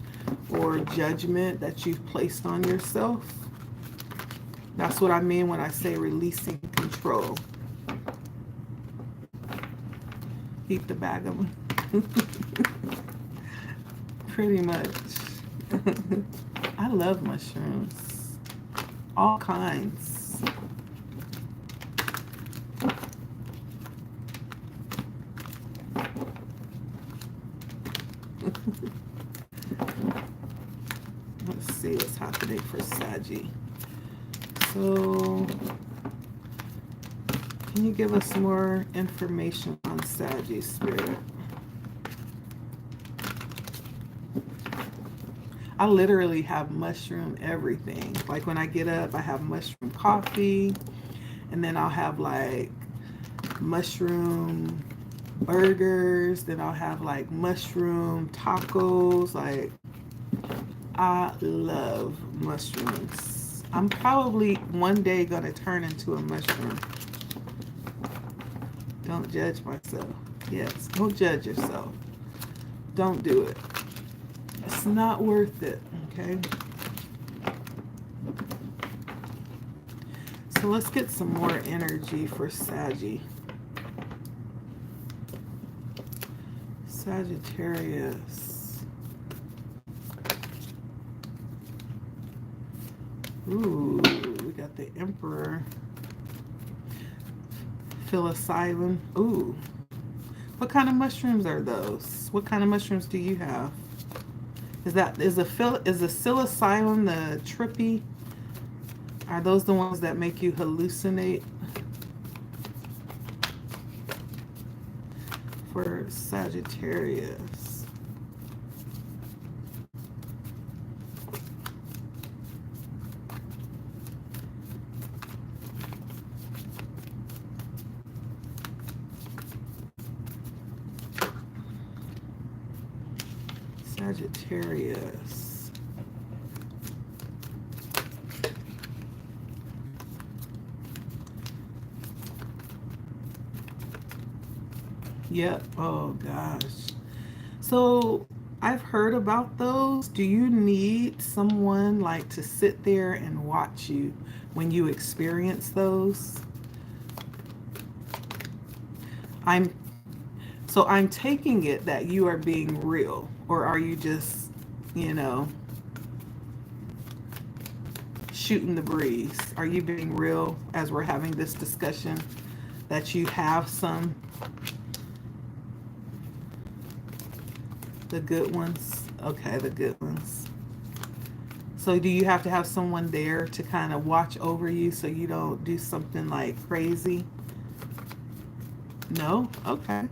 or judgment that you've placed on yourself. That's what I mean when I say releasing control. Eat the bag of them. Pretty much. I love mushrooms. All kinds. Let's see what's happening for Saggy. So, can you give us more information on Saggy, Spirit? I literally have mushroom everything. Like when I get up, I have mushroom coffee, and then I'll have like mushroom burgers, then I'll have like mushroom tacos. Like, I love mushrooms. I'm probably one day gonna turn into a mushroom. Don't judge myself. Yes, don't judge yourself. Don't do it. It's not worth it, okay? So let's get some more energy for Saggy. Sagittarius. Ooh, we got the Emperor. Psilocybin. Ooh. What kind of mushrooms are those? What kind of mushrooms do you have? Is the psilocybin the trippy? Are those the ones that make you hallucinate? For Sagittarius. Sagittarius. Yep. Oh gosh. So I've heard about those. Do you need someone like to sit there and watch you when you experience those? I'm taking it that you are being real, or are you just, shooting the breeze? Are you being real as we're having this discussion that you have some? The good ones? Okay, the good ones. So do you have to have someone there to kind of watch over you so you don't do something like crazy? No? Okay.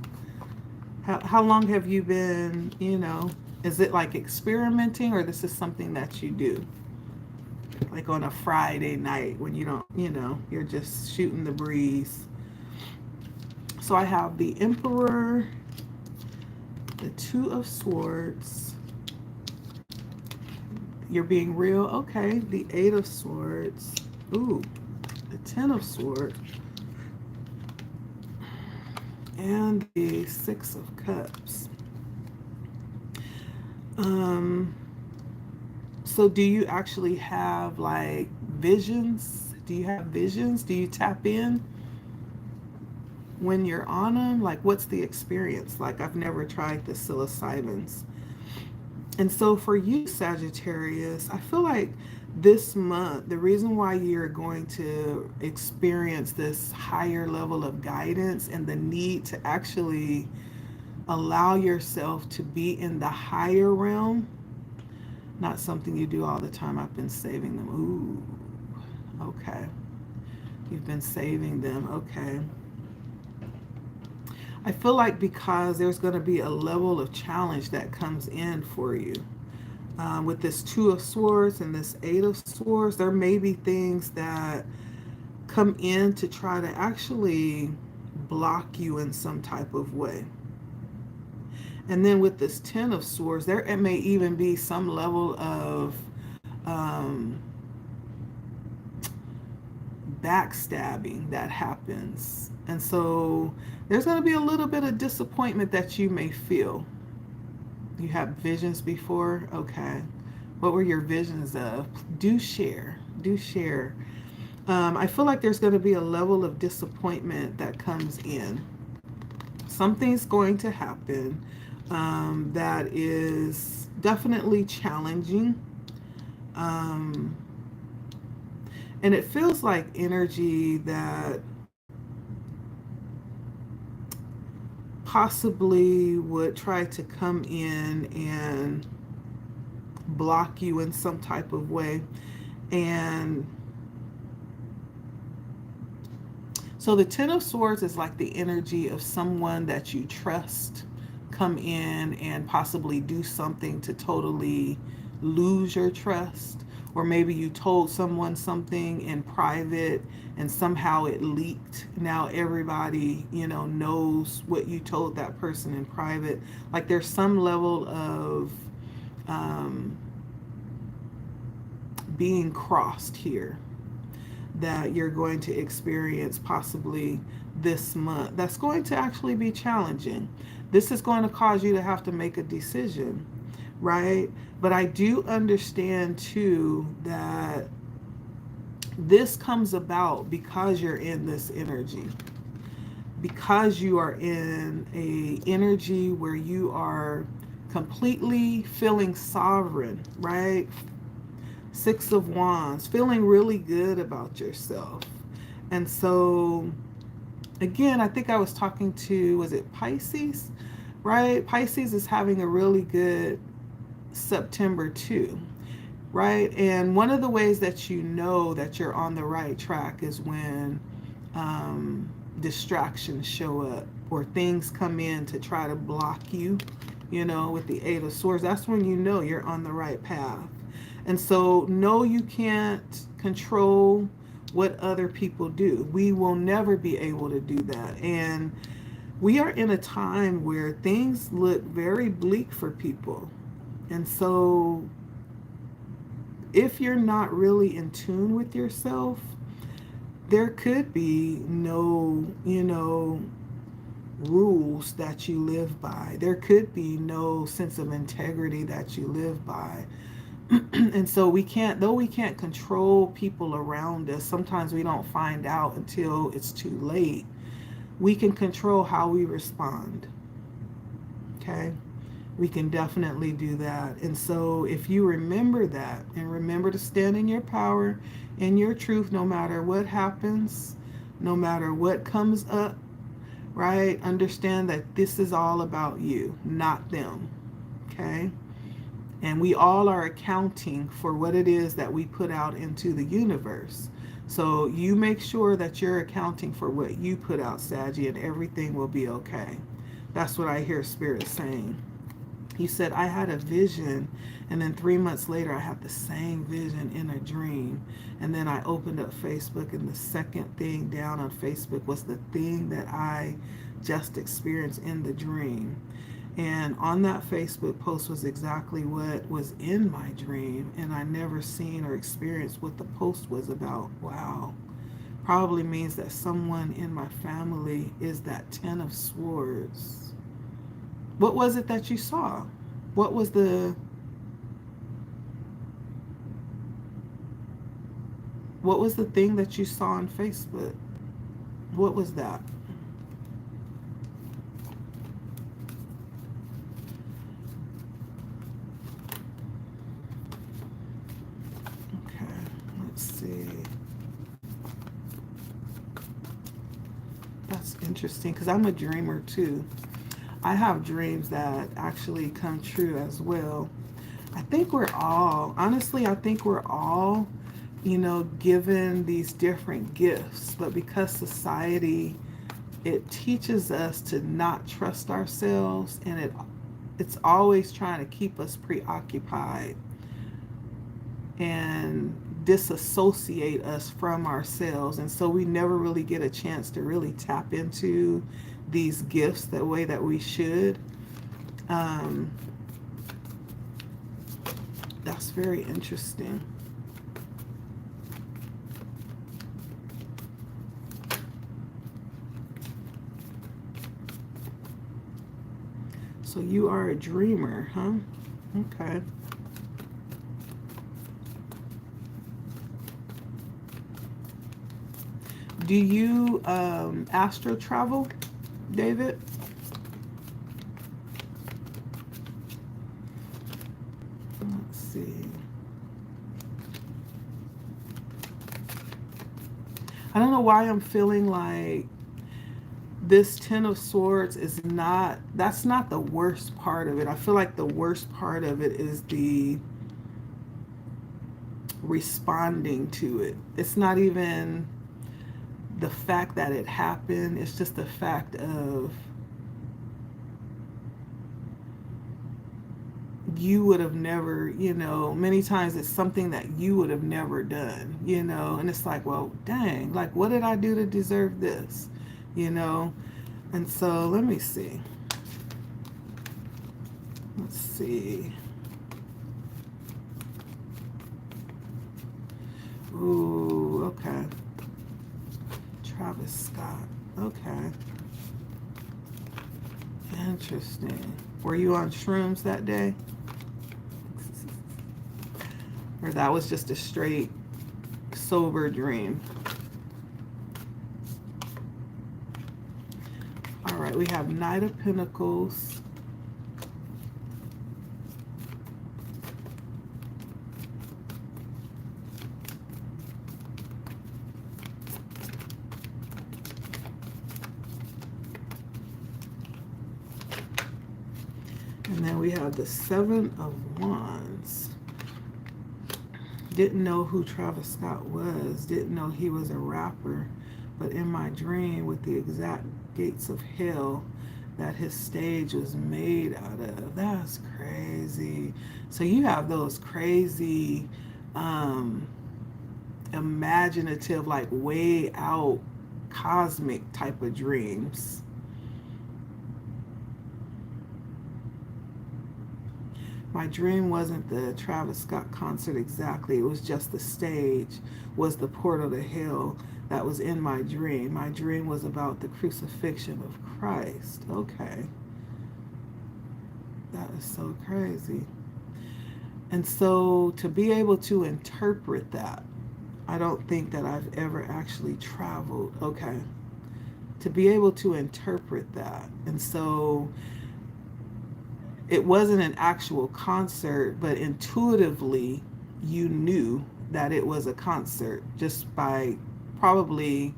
How long have you been, is it like experimenting, or this is something that you do? Like on a Friday night when you don't, you're just shooting the breeze. So I have the Emperor, the Two of Swords. You're being real. Okay. The Eight of Swords. Ooh. The Ten of Swords. And the Six of Cups. So do you actually have like visions? Do you have visions? Do you tap in when you're on them? Like, what's the experience? Like, I've never tried the psilocybins. And so for you, Sagittarius, I feel like this month, the reason why you're going to experience this higher level of guidance and the need to actually allow yourself to be in the higher realm Not something you do all the time. I've been saving them. Ooh, okay. You've been saving them. Okay. I feel like because there's going to be a level of challenge that comes in for you. With this Two of Swords and this Eight of Swords, there may be things that come in to try to actually block you in some type of way. And then with this Ten of Swords, there it may even be some level of backstabbing that happens. And so there's going to be a little bit of disappointment that you may feel. You have visions before? Okay. What were your visions of? Do share. Do share. I feel like there's going to be a level of disappointment that comes in. Something's going to happen that is definitely challenging. And it feels like energy that possibly would try to come in and block you in some type of way. And so the Ten of Swords is like the energy of someone that you trust come in and possibly do something to totally lose your trust. Or maybe you told someone something in private and somehow it leaked. Now everybody, knows what you told that person in private. Like there's some level of being crossed here that you're going to experience possibly this month. That's going to actually be challenging. This is going to cause you to have to make a decision, right? But I do understand too that this comes about because you're in this energy. Because you are in a energy where you are completely feeling sovereign, right? Six of Wands, feeling really good about yourself. And so, again, I think I was talking to, was it Pisces, right? Pisces is having a really good September too, right? And one of the ways that you know that you're on the right track is when distractions show up or things come in to try to block you, with the Eight of Swords. That's when you know you're on the right path. And so, no, you can't control what other people do. We will never be able to do that. And we are in a time where things look very bleak for people. And so, if you're not really in tune with yourself, there could be no, rules that you live by. There could be no sense of integrity that you live by. And so we can't control people around us. Sometimes we don't find out until it's too late. We can control how we respond. Okay? We can definitely do that. And so if you remember that and remember to stand in your power and your truth, no matter what happens, no matter what comes up, right? Understand that this is all about you, not them. Okay? And we all are accounting for what it is that we put out into the universe. So you make sure that you're accounting for what you put out, Saggy, and everything will be okay. That's what I hear Spirit saying. He said, I had a vision, and then 3 months later, I had the same vision in a dream. And then I opened up Facebook, and the second thing down on Facebook was the thing that I just experienced in the dream. And on that Facebook post was exactly what was in my dream. And I never seen or experienced what the post was about. Wow. Probably means that someone in my family is that Ten of Swords. What was it that you saw? What was the thing that you saw on Facebook? What was that? That's interesting because I'm a dreamer too. I have dreams that actually come true as well. I think we're all, honestly, I think we're all, given these different gifts, but because society, it teaches us to not trust ourselves, and it's always trying to keep us preoccupied and disassociate us from ourselves. And so we never really get a chance to really tap into these gifts the way that we should. That's very interesting. So you are a dreamer, huh? Okay. Do you astro travel, David? Let's see. I don't know why I'm feeling like this Ten of Swords is not, that's not the worst part of it. I feel like the worst part of it is the responding to it. It's not even the fact that it happened. It's just the fact of you would have never, many times it's something that you would have never done, and it's like, well, dang, like, what did I do to deserve this, And so let me see. Let's see. Ooh, okay. Travis Scott. Okay. Interesting. Were you on shrooms that day? Or that was just a straight sober dream? All right, we have Knight of Pentacles. And then we have the Seven of Wands. Didn't know who Travis Scott was. Didn't know he was a rapper. But in my dream, with the exact gates of hell that his stage was made out of. That's crazy. So you have those crazy, imaginative, like way out cosmic type of dreams. My dream wasn't the Travis Scott concert exactly. It was just the stage was the portal to hell that was in my dream. My dream was about the crucifixion of Christ. Okay. That is so crazy. And so to be able to interpret that, I don't think that I've ever actually traveled. Okay. To be able to interpret that. And so it wasn't an actual concert, but intuitively you knew that it was a concert just by probably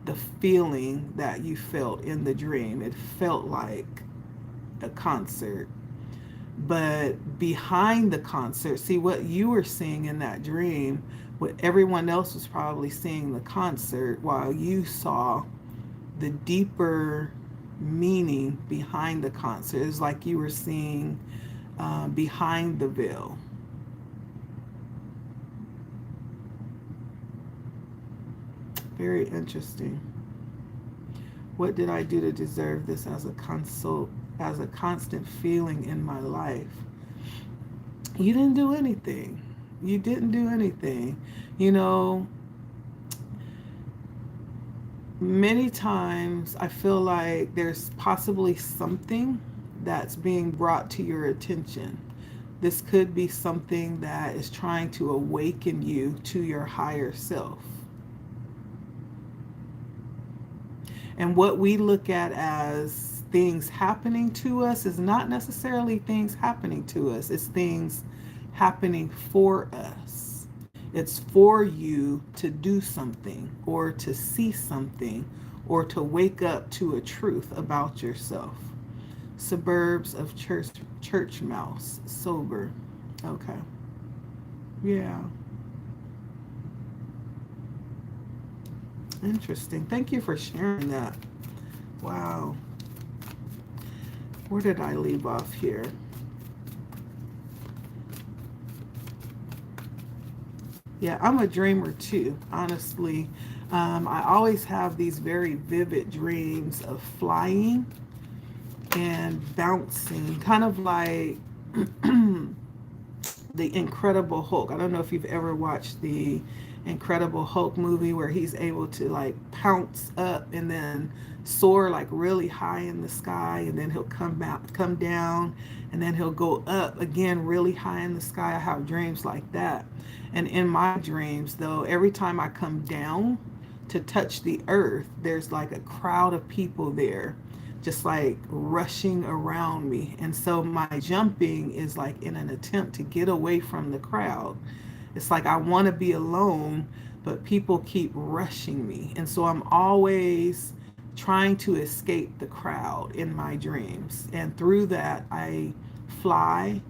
the feeling that you felt in the dream. It felt like a concert. But behind the concert, see what you were seeing in that dream, what everyone else was probably seeing the concert, while you saw the deeper meaning behind the concert. It's like you were seeing behind the veil. Very interesting. What did I do to deserve this as a constant feeling in my life? You didn't do anything. You didn't do anything. Many times I feel like there's possibly something that's being brought to your attention. This could be something that is trying to awaken you to your higher self. And what we look at as things happening to us is not necessarily things happening to us. It's things happening for us. It's for you to do something or to see something or to wake up to a truth about yourself. Suburbs of church mouse, sober. Okay. Yeah. Interesting. Thank you for sharing that. Wow. Where did I leave off here? Yeah, I'm a dreamer too, honestly. I always have these very vivid dreams of flying and bouncing, kind of like the Incredible Hulk. I don't know if you've ever watched the Incredible Hulk movie where he's able to like pounce up and then soar like really high in the sky, and then he'll come down, and then he'll go up again really high in the sky. I have dreams like that. And in my dreams, though, every time I come down to touch the earth, there's like a crowd of people there just like rushing around me. And so my jumping is like in an attempt to get away from the crowd. It's like I want to be alone, but people keep rushing me. And so I'm always trying to escape the crowd in my dreams. And through that, I fly.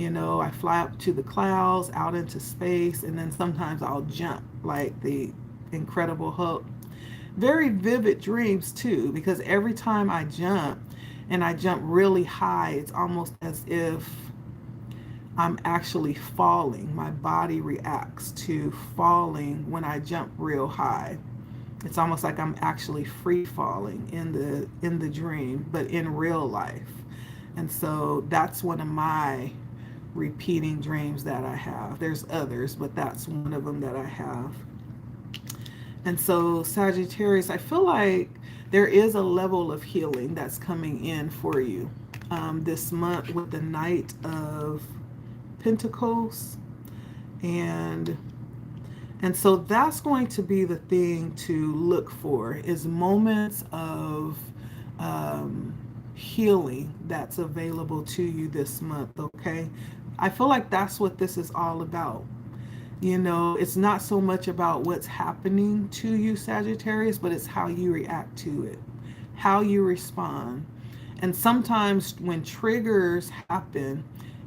I fly up to the clouds, out into space, and then sometimes I'll jump like the Incredible Hulk. Very vivid dreams too, because every time I jump and I jump really high, it's almost as if I'm actually falling. My body reacts to falling when I jump real high. It's almost like I'm actually free falling in the dream, but in real life. And so that's one of my repeating dreams that I have. There's others, but that's one of them that I have. And so, Sagittarius, I feel like there is a level of healing that's coming in for you this month with the Knight of Pentacles. And so that's going to be the thing to look for, is moments of healing that's available to you this month, okay? I feel like that's what this is all about. It's not so much about what's happening to you, Sagittarius, but it's how you react to it, how you respond. And sometimes when triggers happen,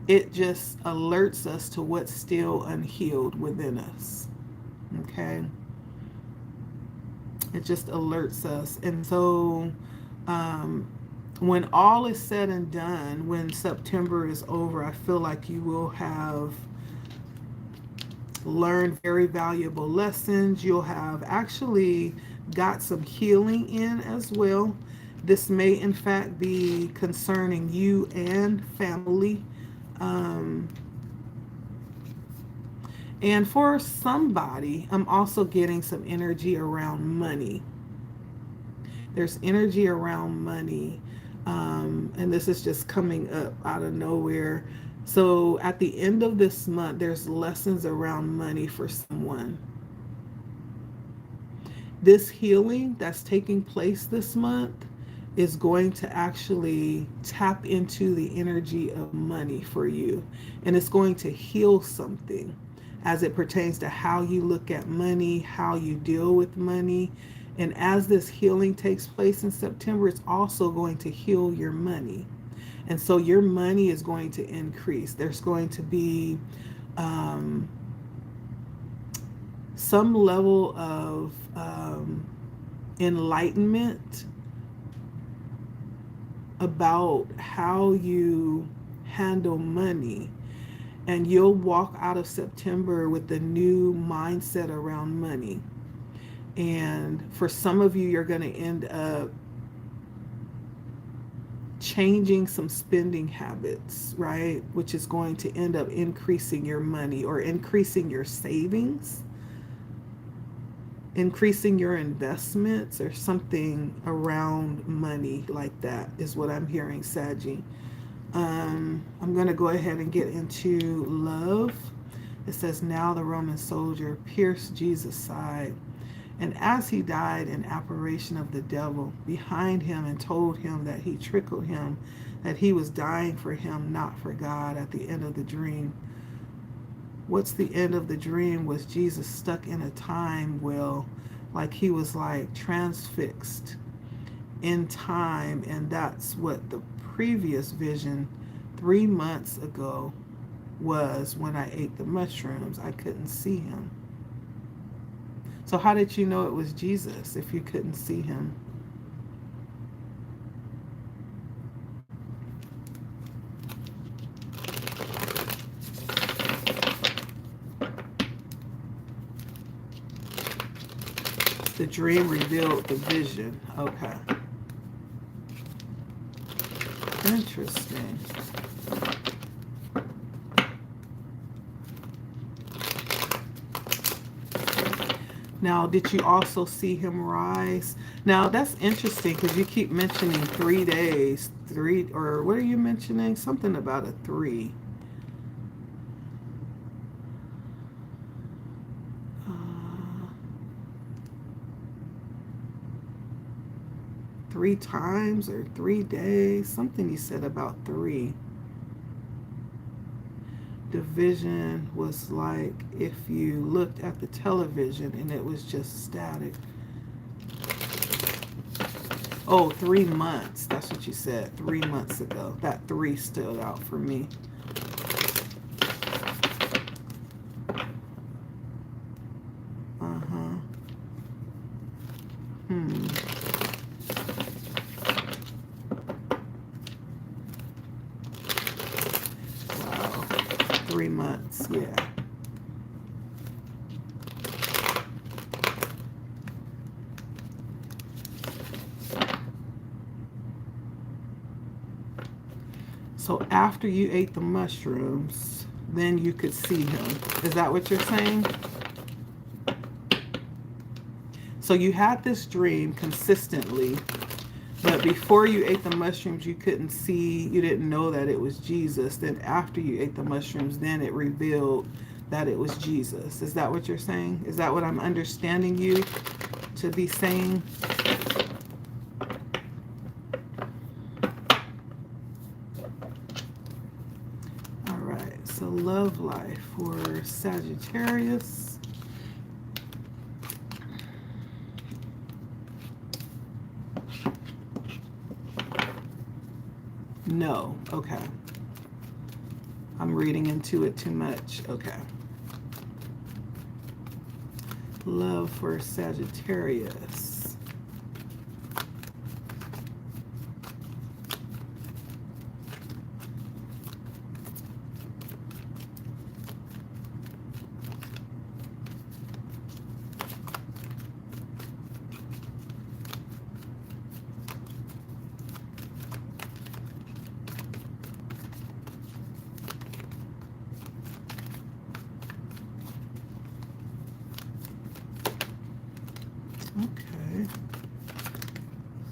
it just alerts us to what's still unhealed within us. Okay? It just alerts us. And so when all is said and done, when September is over, I feel like you will have learned very valuable lessons. You'll have actually got some healing in as well. This may, in fact, be concerning you and family. And for somebody, I'm also getting some energy around money. There's energy around money. And this is just coming up out of nowhere. So at the end of this month, there's lessons around money for someone. This healing that's taking place this month is going to actually tap into the energy of money for you. And it's going to heal something as it pertains to how you look at money, how you deal with money. And as this healing takes place in September, it's also going to heal your money. And so your money is going to increase. There's going to be some level of enlightenment about how you handle money. And you'll walk out of September with a new mindset around money. And for some of you, you're going to end up changing some spending habits, right? Which is going to end up increasing your money or increasing your savings, increasing your investments, or something around money like that is what I'm hearing, Saggy. I'm going to go ahead and get into love. It says, now the Roman soldier pierced Jesus' side, and as he died, an apparition of the devil behind him and told him that he trickled him, that he was dying for him, not for God. At the end of the dream, what's the end of the dream? Was Jesus stuck in a time well, like he was like transfixed in time? And that's what the previous vision 3 months ago was when I ate the mushrooms. I couldn't see him. So how did you know it was Jesus if you couldn't see him? The dream revealed the vision. Okay. Interesting. Now, did you also see him rise? Now, that's interesting because you keep mentioning 3 days. Or what are you mentioning? Something about a 3. 3 times or 3 days. Something you said about 3. The vision was like if you looked at the television and it was just static. Oh, 3 months. That's what you said. 3 months ago. That 3 stood out for me. Wow. 3 months. Yeah. So after you ate the mushrooms, then you could see him. Is that what you're saying? So you had this dream consistently, but before you ate the mushrooms, you couldn't see, you didn't know that it was Jesus. Then after you ate the mushrooms, then it revealed that it was Jesus. Is that what you're saying? Is that what I'm understanding you to be saying? So love life for Sagittarius. No. Okay. I'm reading into it too much. Okay. Love for Sagittarius. Okay.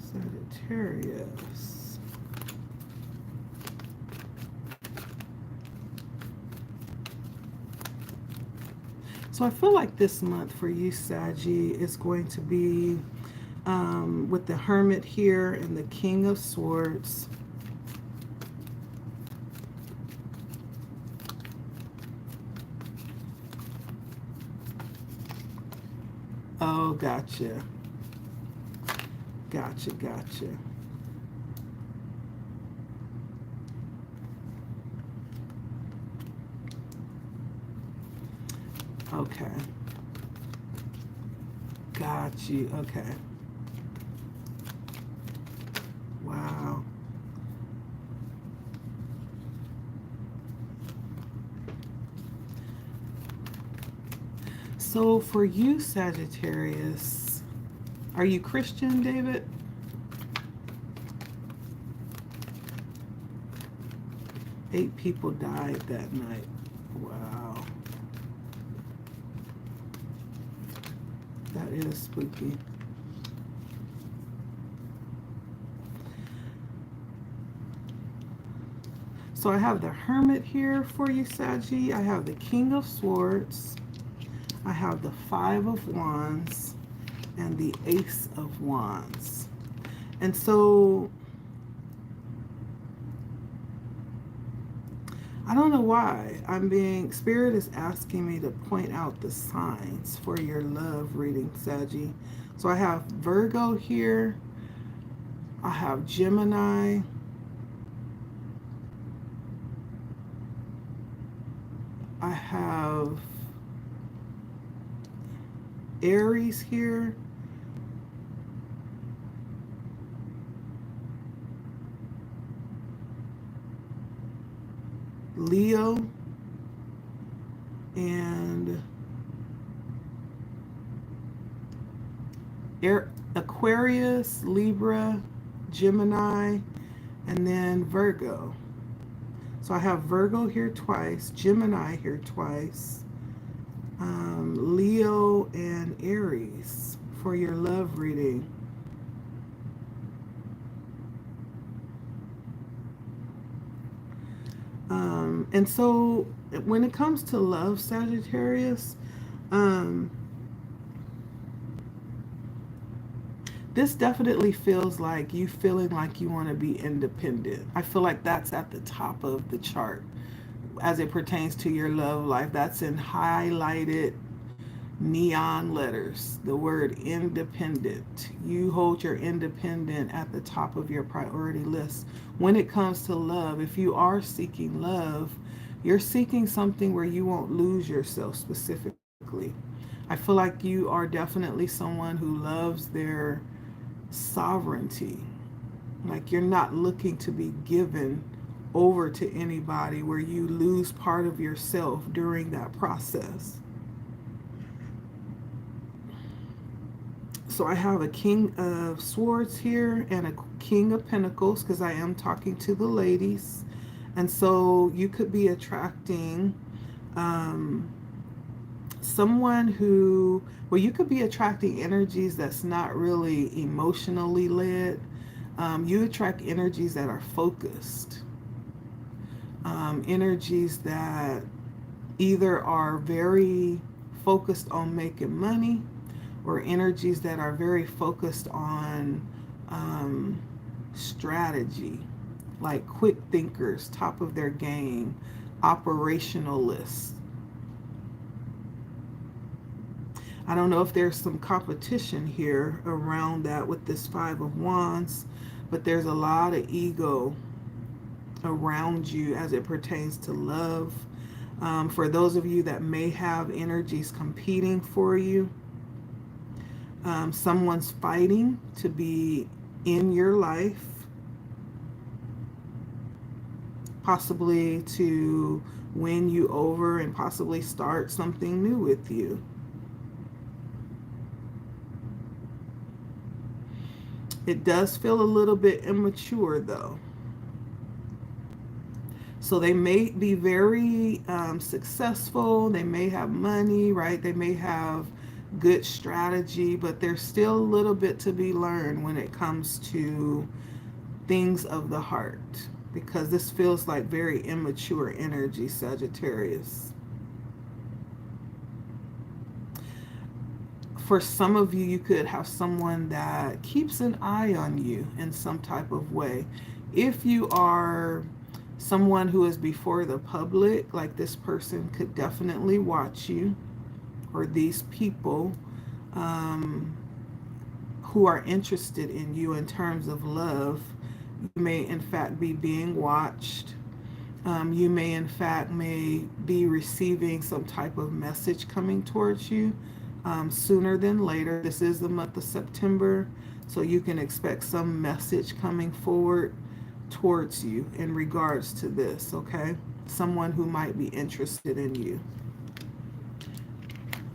Sagittarius. So I feel like this month for you, Saggy, is going to be with the Hermit here and the King of Swords. Oh, gotcha. Gotcha, gotcha. Okay. Got you. Okay. Wow. So for you, Sagittarius, are you Christian, David? Eight people died that night. Wow. That is spooky. So I have the Hermit here for you, Saggy. I have the King of Swords. I have the Five of Wands and the Ace of Wands. And so I don't know why Spirit is asking me to point out the signs for your love reading, Saggy. So I have Virgo here. I have Gemini. have Aries here. Leo. And Aquarius, Libra, Gemini, and then Virgo. So I have Virgo here twice, Gemini here twice, Leo and Aries for your love reading. And so when it comes to love, Sagittarius, this definitely feels like you feeling like you want to be independent. I feel like that's at the top of the chart as it pertains to your love life. That's in highlighted neon letters, the word independent. You hold your independent at the top of your priority list. When it comes to love, if you are seeking love, you're seeking something where you won't lose yourself specifically. I feel like you are definitely someone who loves their sovereignty. Like you're not looking to be given over to anybody where you lose part of yourself during that process. So I have a King of Swords here and a King of Pentacles because I am talking to the ladies. And so you could be attracting someone who, well, you could be attracting energies that's not really emotionally led. You attract energies that are focused. Energies that either are very focused on making money, or energies that are very focused on strategy, like quick thinkers, top of their game, operationalists. I don't know if there's some competition here around that with this Five of Wands, but there's a lot of ego around you as it pertains to love. For those of you that may have energies competing for you, someone's fighting to be in your life, possibly to win you over and possibly start something new with you. It does feel a little bit immature though. So they may be very successful. They may have money, right? They may have good strategy, but there's still a little bit to be learned when it comes to things of the heart, because this feels like very immature energy, Sagittarius. For some of you, you could have someone that keeps an eye on you in some type of way. If you are someone who is before the public, like this person could definitely watch you, or these people who are interested in you in terms of love. You may in fact be being watched. You may in fact be receiving some type of message coming towards you sooner than later. This is the month of September, so you can expect some message coming forward towards you in regards to this, okay? Someone who might be interested in you.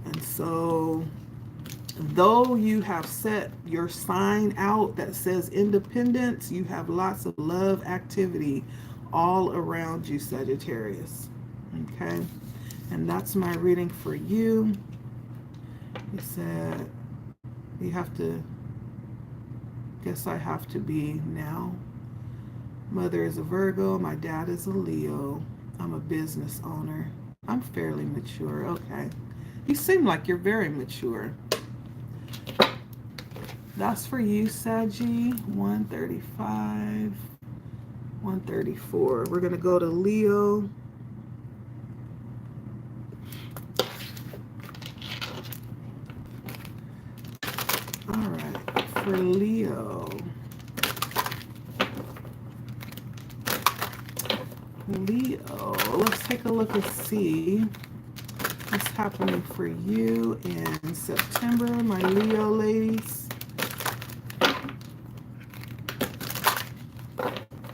And so, though you have set your sign out that says independence, you have lots of love activity all around you, Sagittarius. Okay? And that's my reading for you. He said, you have to, guess I have to be now. Mother is a Virgo. My dad is a Leo. I'm a business owner. I'm fairly mature. Okay. You seem like you're very mature. That's for you, Saggy. 135, 134. We're going to go to Leo. All right. For Leo. Leo, let's take a look and see What's happening for you in September, my Leo ladies?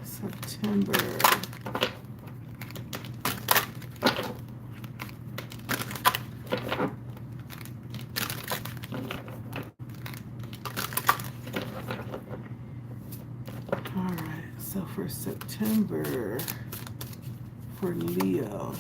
September. All right, so for September, for Leo.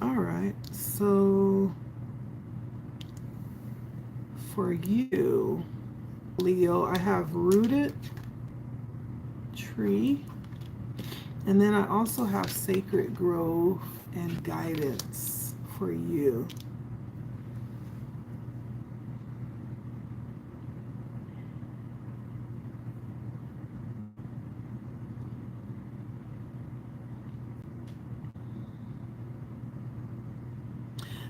All right, so for you, Leo, I have rooted tree, and then I also have sacred growth and guidance for you.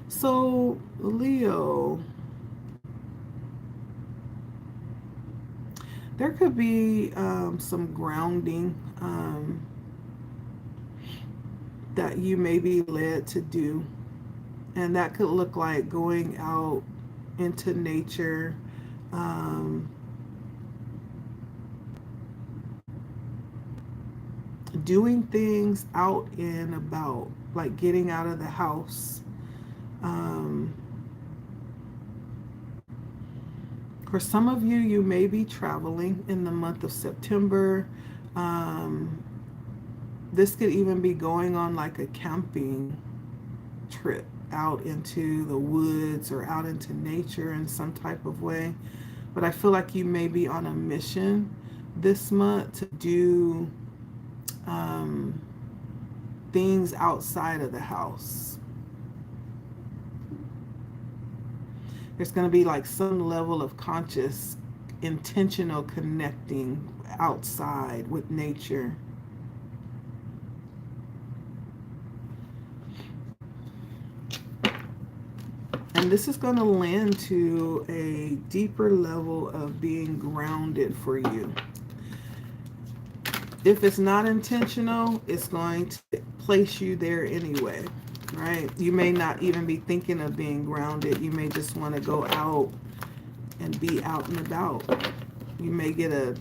So, Leo, there could be some grounding that you may be led to do. And that could look like going out into nature, doing things out and about, like getting out of the house. For some of you, you may be traveling in the month of September. This could even be going on like a camping trip out into the woods or out into nature in some type of way. But I feel like you may be on a mission this month to do things outside of the house. There's going to be like some level of conscious, intentional connecting outside with nature. And this is going to land to a deeper level of being grounded for you. If it's not intentional, it's going to place you there anyway, right? You may not even be thinking of being grounded. You may just want to go out and be out and about. You may get a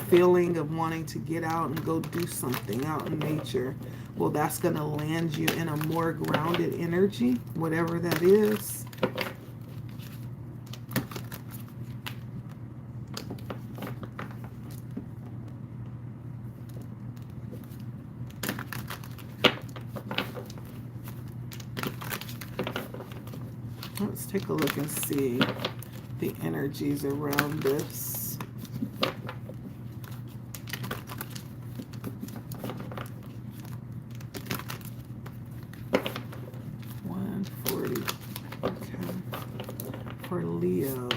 feeling of wanting to get out and go do something out in nature. Well, that's going to land you in a more grounded energy, whatever that is. Let's take a look and see the energies around this. For Leo.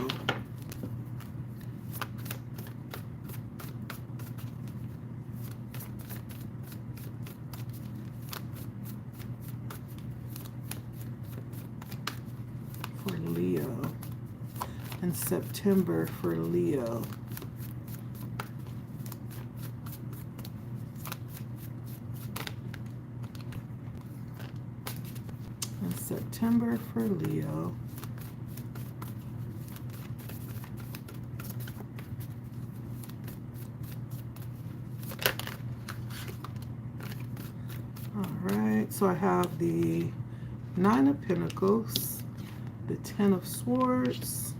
For Leo. In September for Leo. In September for Leo. So I have the Nine of Pentacles, the Ten of Swords,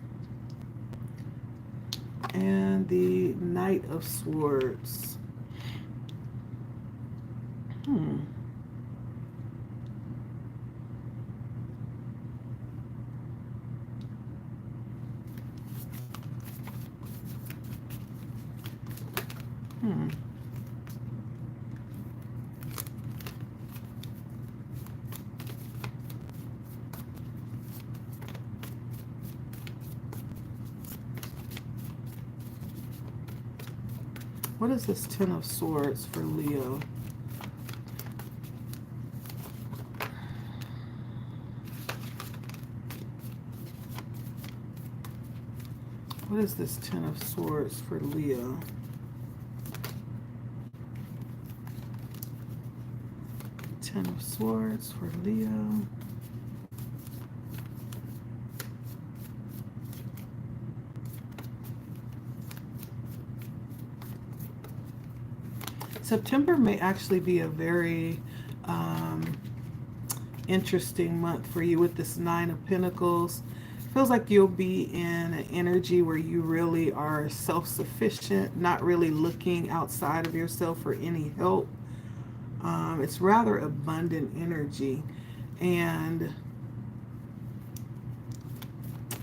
and the Knight of Swords. What is this Ten of Swords for Leo? What is this Ten of Swords for Leo? Ten of Swords for Leo. September may actually be a very interesting month for you with this Nine of Pentacles. Feels like you'll be in an energy where you really are self-sufficient, not really looking outside of yourself for any help. It's rather abundant energy. And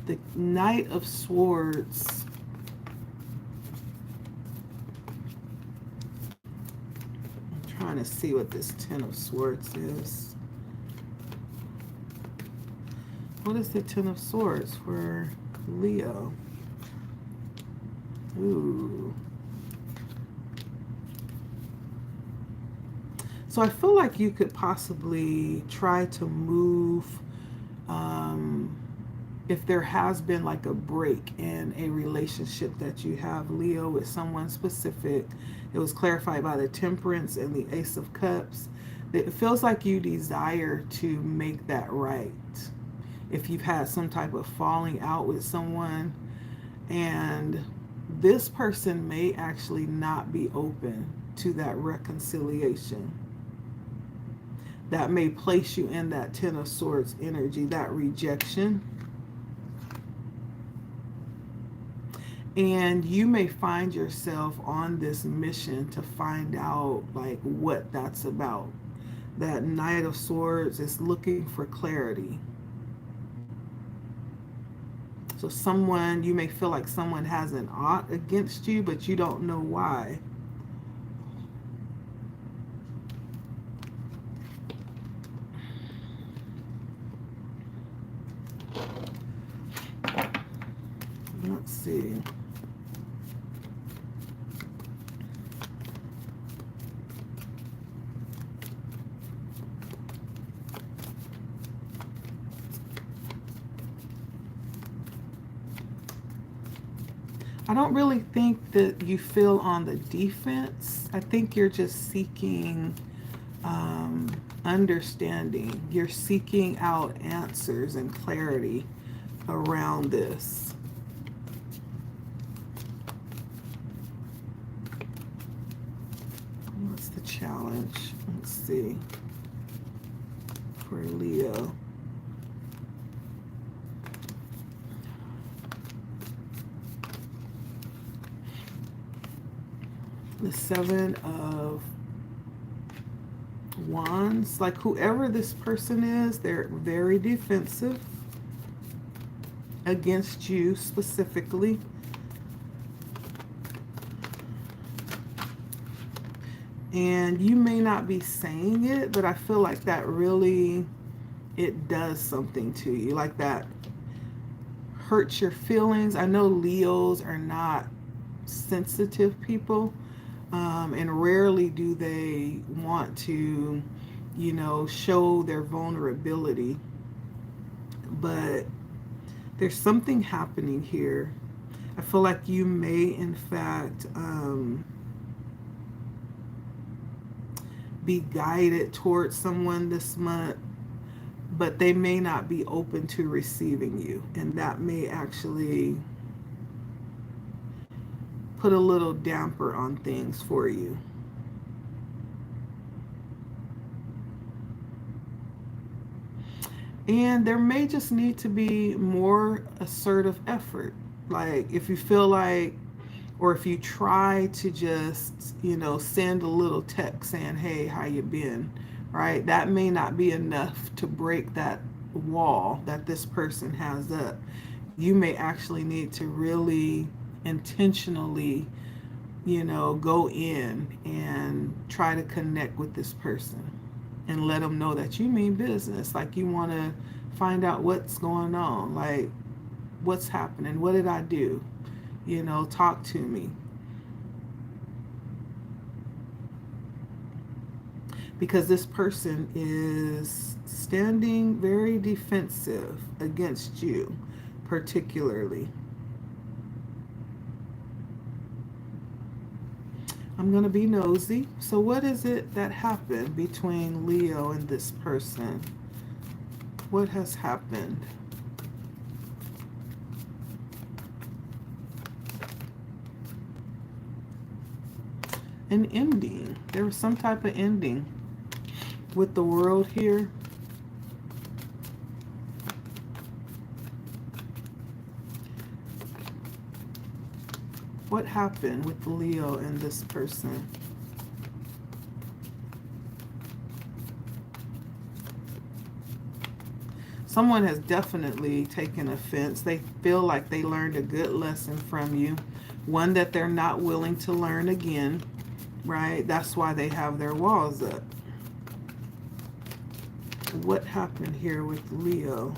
the Knight of Swords, I'm trying to see what this Ten of Swords is. What is the Ten of Swords for Leo? Ooh. So I feel like you could possibly try to move, if there has been like a break in a relationship that you have, Leo, with someone specific. It was clarified by the Temperance and the Ace of Cups. It feels like you desire to make that right. If you've had some type of falling out with someone, and this person may actually not be open to that reconciliation. That may place you in that Ten of Swords energy, that rejection. And you may find yourself on this mission to find out like what that's about. That Knight of Swords is looking for clarity. So someone, you may feel like someone has an ought against you, but you don't know why. Let's see. I don't really think that you feel on the defense. I think you're just seeking understanding. You're seeking out answers and clarity around this. What's the challenge? Let's see. For Leo. The Seven of Wands. Like whoever this person is, they're very defensive against you specifically. And you may not be saying it, but I feel like that really, it does something to you. Like that hurts your feelings. I know Leos are not sensitive people. And rarely do they want to, you know, show their vulnerability. But there's something happening here. I feel like you may, in fact, be guided towards someone this month, but they may not be open to receiving you. And that may actually put a little damper on things for you. And there may just need to be more assertive effort. Like if you feel like, or if you try to just, you know, send a little text saying, hey, how you been? Right? That may not be enough to break that wall that this person has up. You may actually need to really intentionally, you know, go in and try to connect with this person and let them know that you mean business. Like you want to find out what's going on, like what's happening, what did I do, you know, talk to me. Because this person is standing very defensive against you particularly. I'm going to be nosy. So what is it that happened between Leo and this person? What has happened? An ending. There was some type of ending with the World here. What happened with Leo and this person? Someone has definitely taken offense. They feel like they learned a good lesson from you, one that they're not willing to learn again, right? That's why they have their walls up. What happened here with Leo?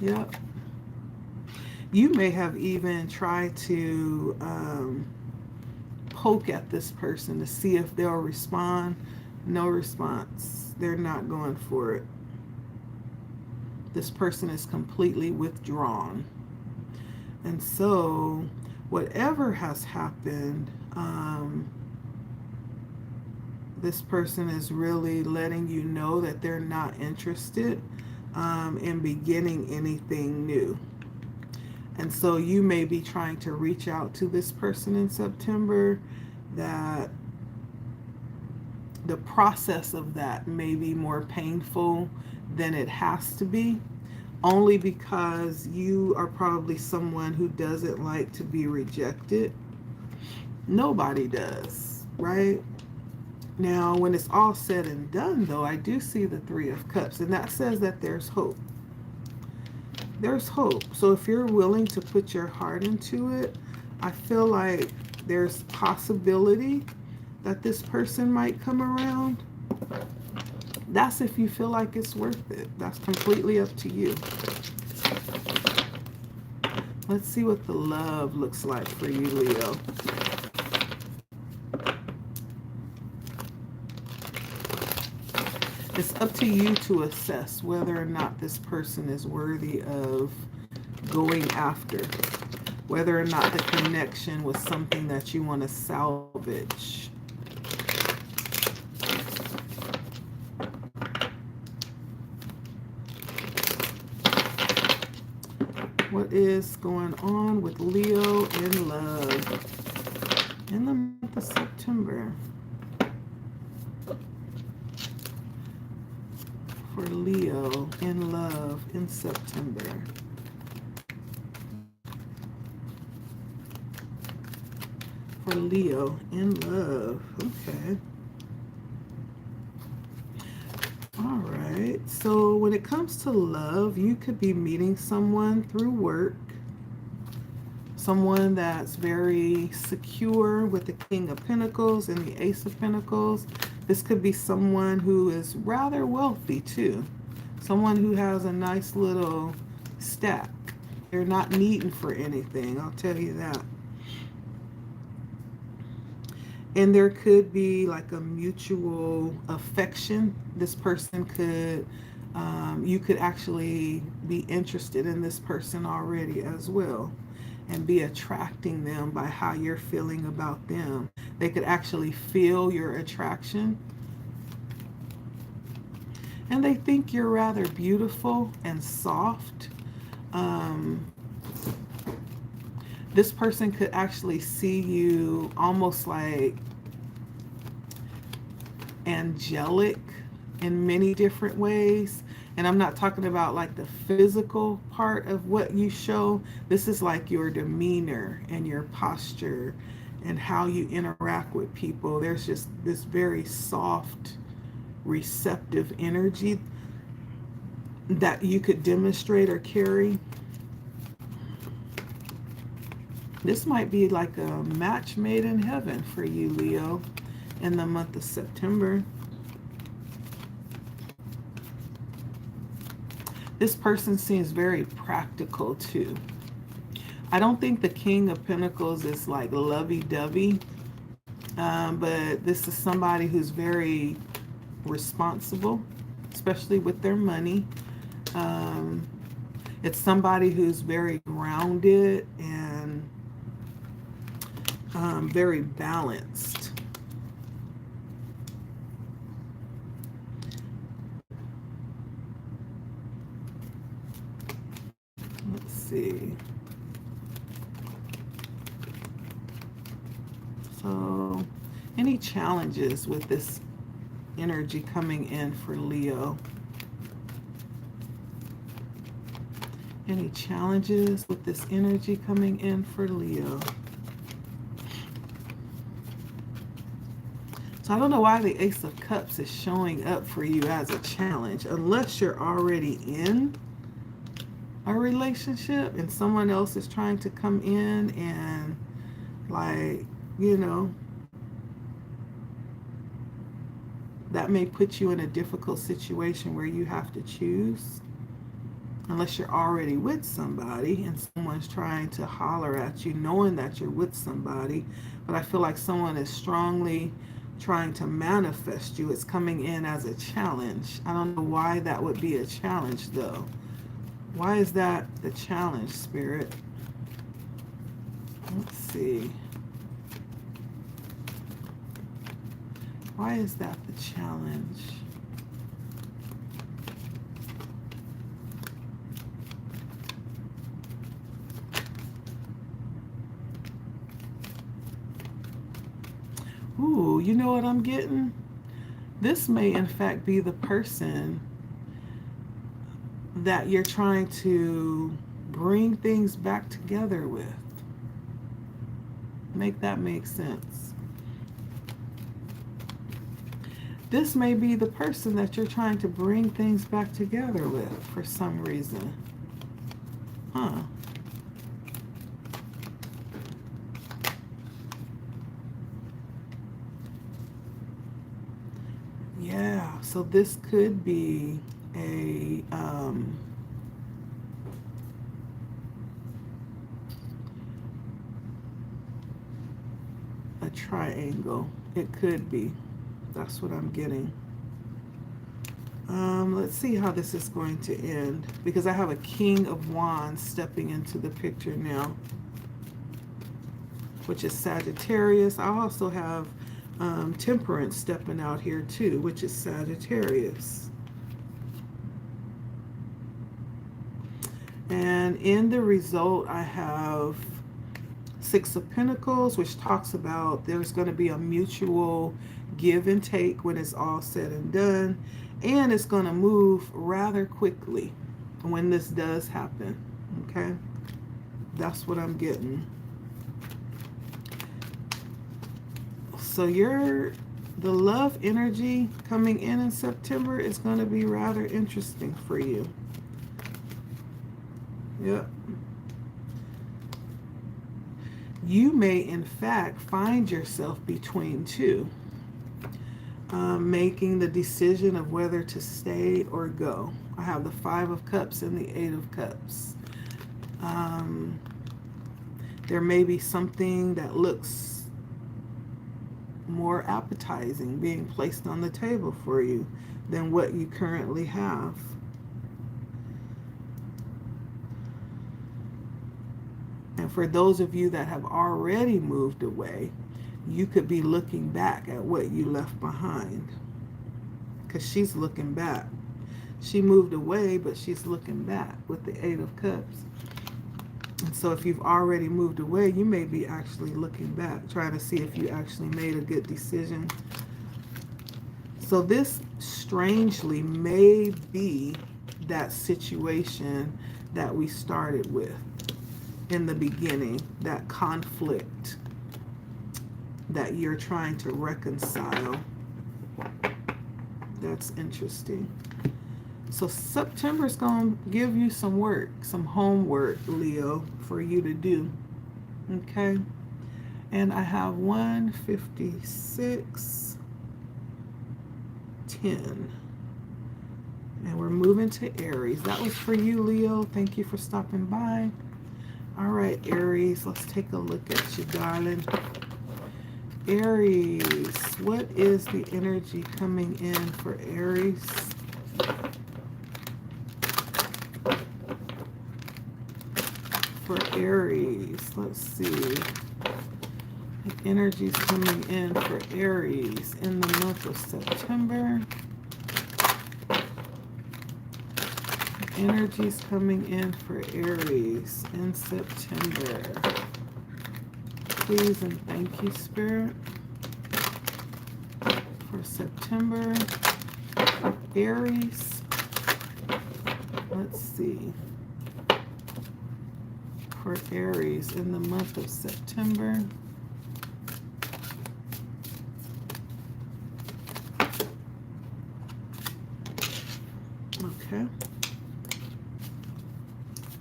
Yep. You may have even tried to poke at this person to see if they'll respond. No response. They're not going for it. This person is completely withdrawn. And so whatever has happened, this person is really letting you know that they're not interested in beginning anything new. And so you may be trying to reach out to this person in September, that the process of that may be more painful than it has to be, only because you are probably someone who doesn't like to be rejected. Nobody does, right? Now, when it's all said and done, though, I do see the Three of Cups, and that says that there's hope. There's hope. So if you're willing to put your heart into it, I feel like there's possibility that this person might come around. That's if you feel like it's worth it. That's completely up to you. Let's see what the love looks like for you, Leo. It's up to you to assess whether or not this person is worthy of going after, whether or not the connection was something that you want to salvage. What is going on with Leo in love in the month of September? For Leo in love in September. For Leo in love. Okay. All right. So when it comes to love, you could be meeting someone through work. Someone that's very secure with the King of Pentacles and the Ace of Pentacles. This could be someone who is rather wealthy too. Someone who has a nice little stack. They're not needing for anything, I'll tell you that. And there could be like a mutual affection. This person could, you could actually be interested in this person already as well, and be attracting them by how you're feeling about them. They could actually feel your attraction. And they think you're rather beautiful and soft. This person could actually see you almost like angelic in many different ways. And I'm not talking about like the physical part of what you show. This is like your demeanor and your posture and how you interact with people. There's just this very soft, receptive energy that you could demonstrate or carry. This might be like a match made in heaven for you, Leo, in the month of September. This person seems very practical too. I don't think the King of Pentacles is like lovey-dovey, but this is somebody who's very responsible, especially with their money. It's somebody who's very grounded and very balanced. Let's see. So, any challenges with this energy coming in for Leo? Any challenges with this energy coming in for Leo? So I don't know why the Ace of Cups is showing up for you as a challenge, unless you're already in a relationship and someone else is trying to come in and, like, you know, that may put you in a difficult situation where you have to choose. Unless you're already with somebody and someone's trying to holler at you knowing that you're with somebody. But I feel like someone is strongly trying to manifest you. It's coming in as a challenge. I don't know why that would be a challenge, though. Why is that the challenge, Spirit? Let's see. Why is that the challenge? Ooh, you know what I'm getting? This may in fact be the person that you're trying to bring things back together with. Make that make sense. This may be the person that you're trying to bring things back together with for some reason. Huh. Yeah, so this could be a triangle. It could be. That's what I'm getting. Let's see how this is going to end, because I have a King of Wands stepping into the picture now, which is Sagittarius. I also have Temperance stepping out here too, which is Sagittarius. And in the result, I have Six of Pentacles, which talks about there's going to be a mutual give and take when it's all said and done. And it's going to move rather quickly when this does happen. Okay? That's what I'm getting. So the love energy coming in September is going to be rather interesting for you. Yep. You may, in fact, find yourself between two, making the decision of whether to stay or go. I have the Five of Cups and the Eight of Cups. There may be something that looks more appetizing being placed on the table for you than what you currently have. And for those of you that have already moved away, you could be looking back at what you left behind. Because she's looking back. She moved away, but she's looking back with the Eight of Cups. And so if you've already moved away, you may be actually looking back, trying to see if you actually made a good decision. So this strangely may be that situation that we started with in the beginning, that conflict that you're trying to reconcile. That's interesting. So September is going to give you some work, some homework, Leo, for you to do. Okay? And I have 156, 10. And we're moving to Aries. That was for you, Leo. Thank you for stopping by. All right, Aries, let's take a look at you, darling. Aries, what is the energy coming in for Aries? for Aries. Let's see. The energy's coming in for Aries in the month of September. Energy's coming in for Aries in September. Please and thank you, Spirit. For September, Aries. Let's see. For Aries in the month of September. Okay.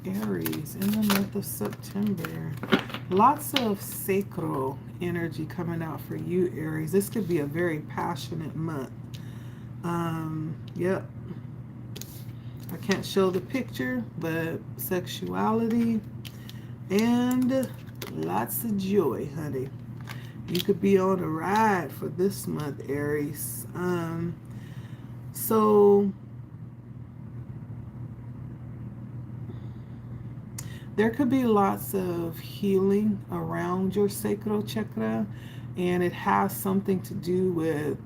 Aries in the month of September. Lots of sacral energy coming out for you, Aries. This could be a very passionate month. Yep. I can't show the picture, but sexuality and lots of joy, honey. You could be on a ride for this month, Aries. So there could be lots of healing around your sacral chakra, and it has something to do with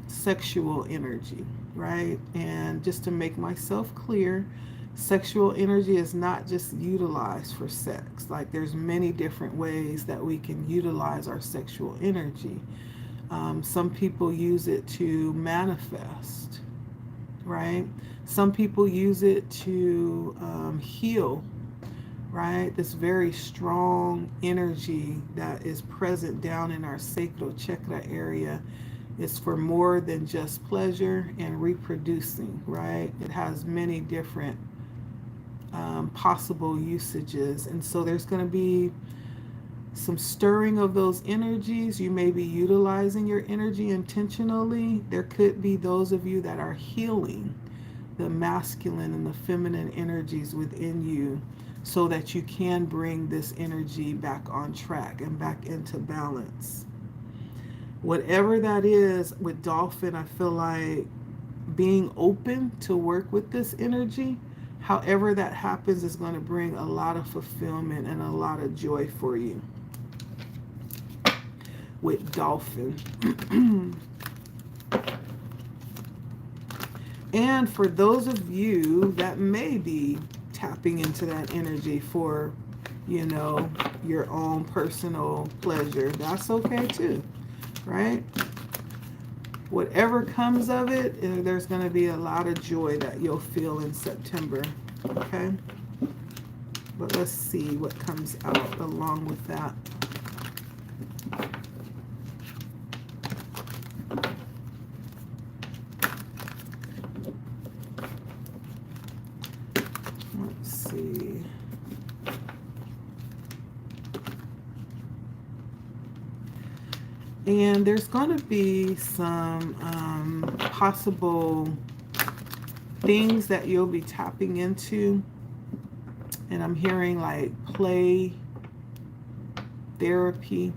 sexual energy, right? And just to make myself clear, sexual energy is not just utilized for sex. Like, there's many different ways that we can utilize our sexual energy. Some people use it to manifest, right? Some people use it to heal, right? This very strong energy that is present down in our sacral chakra area is for more than just pleasure and reproducing, right? It has many different possible usages. And so there's going to be some stirring of those energies. You may be utilizing your energy intentionally. There could be those of you that are healing the masculine and the feminine energies within you so that you can bring this energy back on track and back into balance. Whatever that is, with Dolphin, I feel like being open to work with this energy, however that happens, is going to bring a lot of fulfillment and a lot of joy for you. With Dolphin. And for those of you that may be tapping into that energy for, you know, your own personal pleasure, that's okay too, right? Whatever comes of it, there's going to be a lot of joy that you'll feel in September, okay? But let's see what comes out along with that. Let's see. And there's going to be some possible things that you'll be tapping into. And I'm hearing like play, therapy.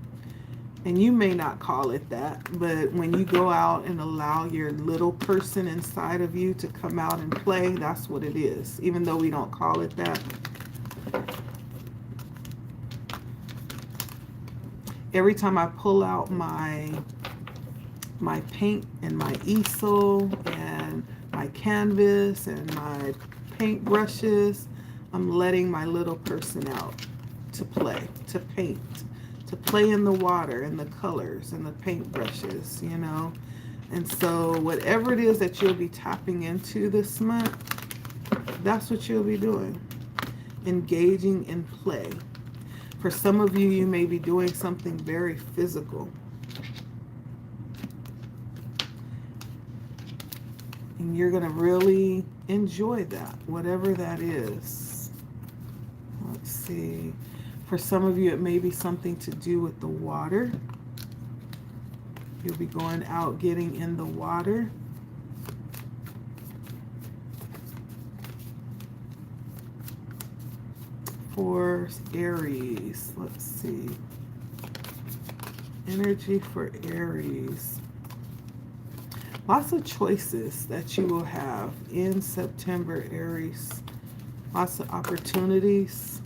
And you may not call it that, but when you go out and allow your little person inside of you to come out and play, that's what it is, even though we don't call it that. Every time I pull out my paint and my easel and my canvas and my paint brushes, I'm letting my little person out to play, to paint, to play in the water and the colors and the paint brushes, you know. And so whatever it is that you'll be tapping into this month, that's what you'll be doing, engaging in play. For some of you, you may be doing something very physical. And you're going to really enjoy that, whatever that is. Let's see. For some of you, it may be something to do with the water. You'll be going out, getting in the water. For Aries, let's see. Energy for Aries. Lots of choices that you will have in September, Aries. Lots of opportunities.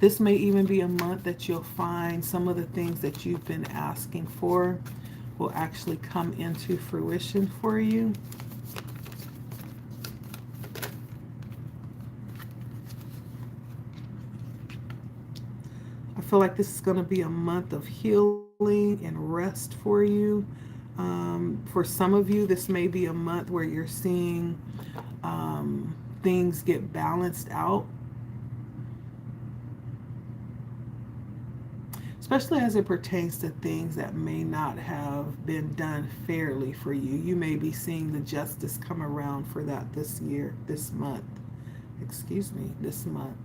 This may even be a month that you'll find some of the things that you've been asking for will actually come into fruition for you. I feel like this is going to be a month of healing and rest for you. For some of you, this may be a month where you're seeing things get balanced out. Especially as it pertains to things that may not have been done fairly for you. You may be seeing the justice come around for that this year, this month. Excuse me, this month.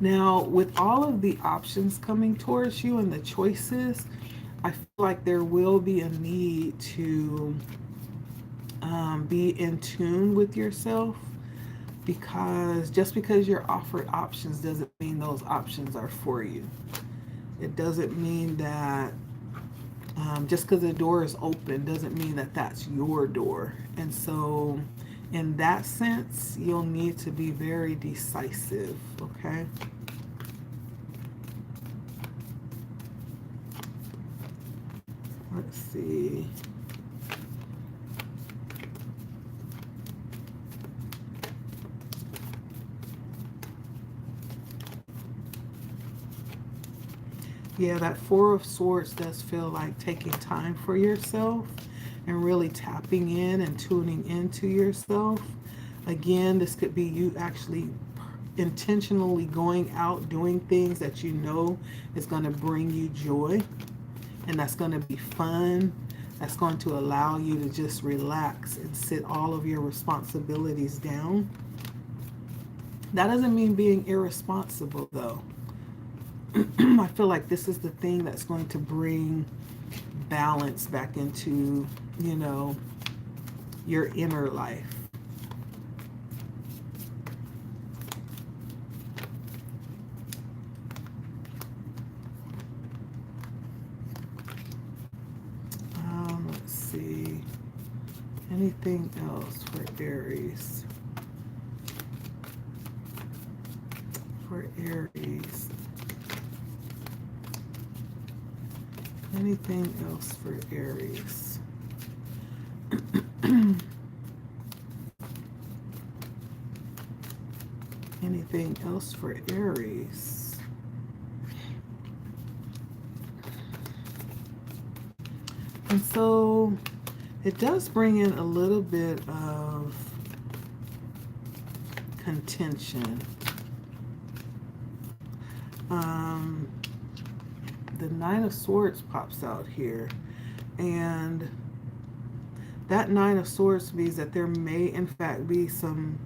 Now, with all of the options coming towards you and the choices, I feel like there will be a need to be in tune with yourself, because just because you're offered options doesn't mean those options are for you. It doesn't mean that just because the door is open doesn't mean that that's your door. And so in that sense, you'll need to be very decisive, okay? Let's see. Yeah, that Four of Swords does feel like taking time for yourself and really tapping in and tuning into yourself. Again, this could be you actually intentionally going out, doing things that you know is going to bring you joy, and that's going to be fun. That's going to allow you to just relax and sit all of your responsibilities down. That doesn't mean being irresponsible, though. I feel like this is the thing that's going to bring balance back into, you know, your inner life. Let's see. Anything else for Aries? For Aries. Anything else for Aries? Anything else for Aries? And so it does bring in a little bit of contention. The Nine of Swords pops out here, and that Nine of Swords means that there may in fact be some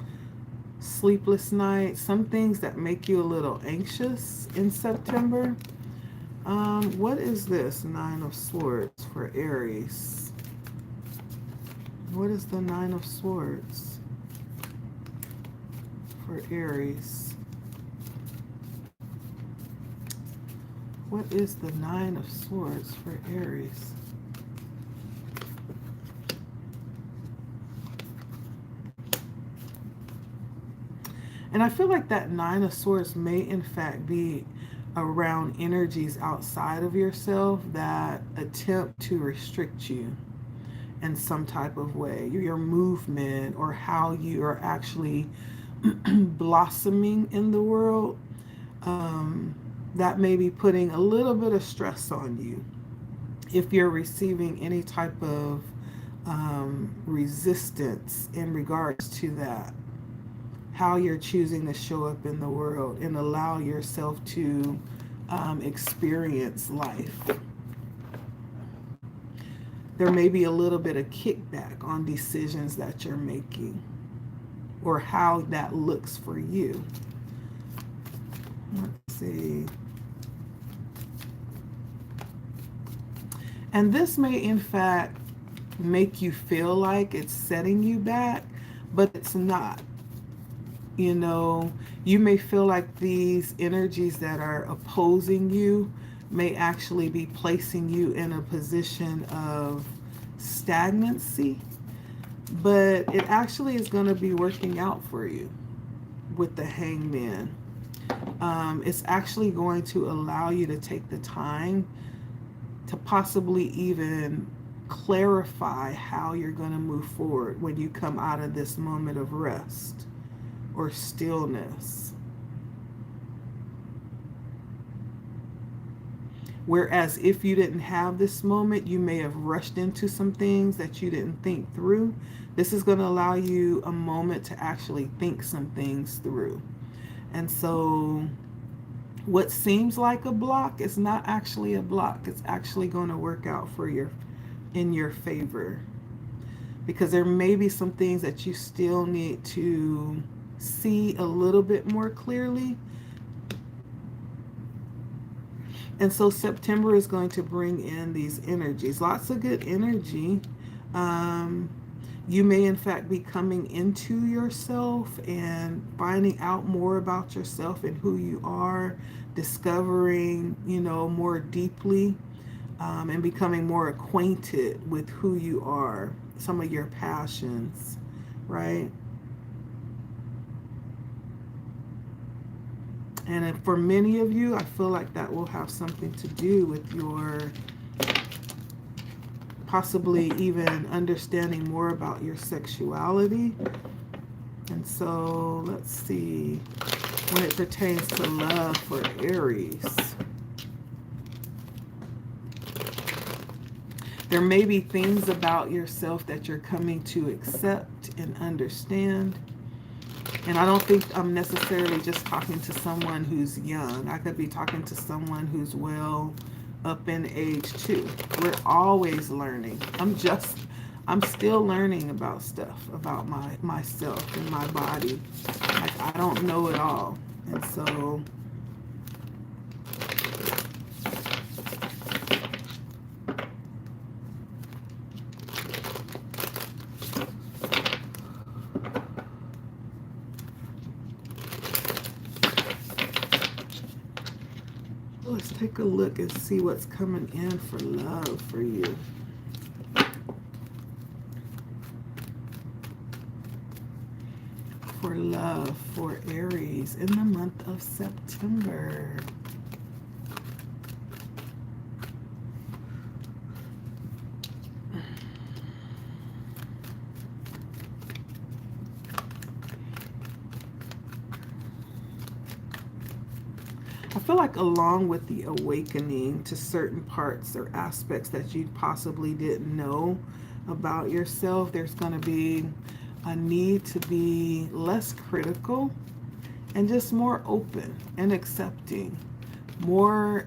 sleepless nights, some things that make you a little anxious in September. What is this Nine of Swords for Aries? What is the Nine of Swords for Aries? What is the Nine of Swords for Aries? And I feel like that Nine of Swords may in fact be around energies outside of yourself that attempt to restrict you in some type of way. Your movement or how you are actually blossoming in the world. That may be putting a little bit of stress on you if you're receiving any type of resistance in regards to that. How you're choosing to show up in the world and allow yourself to experience life. There may be a little bit of kickback on decisions that you're making or how that looks for you. Let's see. And this may in fact make you feel like it's setting you back, but it's not. You know, you may feel like these energies that are opposing you may actually be placing you in a position of stagnancy, but it actually is going to be working out for you with the Hangman. It's actually going to allow you to take the time to possibly even clarify how you're going to move forward when you come out of this moment of rest or stillness. Whereas if you didn't have this moment, you may have rushed into some things that you didn't think through. This is going to allow you a moment to actually think some things through. And so what seems like a block is not actually a block. It's actually going to work out for in your favor. Because there may be some things that you still need to see a little bit more clearly. And so September is going to bring in these energies. Lots of good energy. You may in fact be coming into yourself and finding out more about yourself and who you are, discovering, you know, more deeply, and becoming more acquainted with who you are, some of your passions, right? And for many of you, I feel like that will have something to do with your possibly even understanding more about your sexuality. And so let's see, when it pertains to love for Aries, there may be things about yourself that you're coming to accept and understand. And I don't think I'm necessarily just talking to someone who's young. I could be talking to someone who's well up in age too. We're always learning. I'm still learning about stuff, about myself and my body. Like, I don't know it all. And so let's take a look and see what's coming in for love for you. For love for Aries in the month of September. I feel like along with the awakening to certain parts or aspects that you possibly didn't know about yourself, there's going to be a need to be less critical and just more open and accepting, more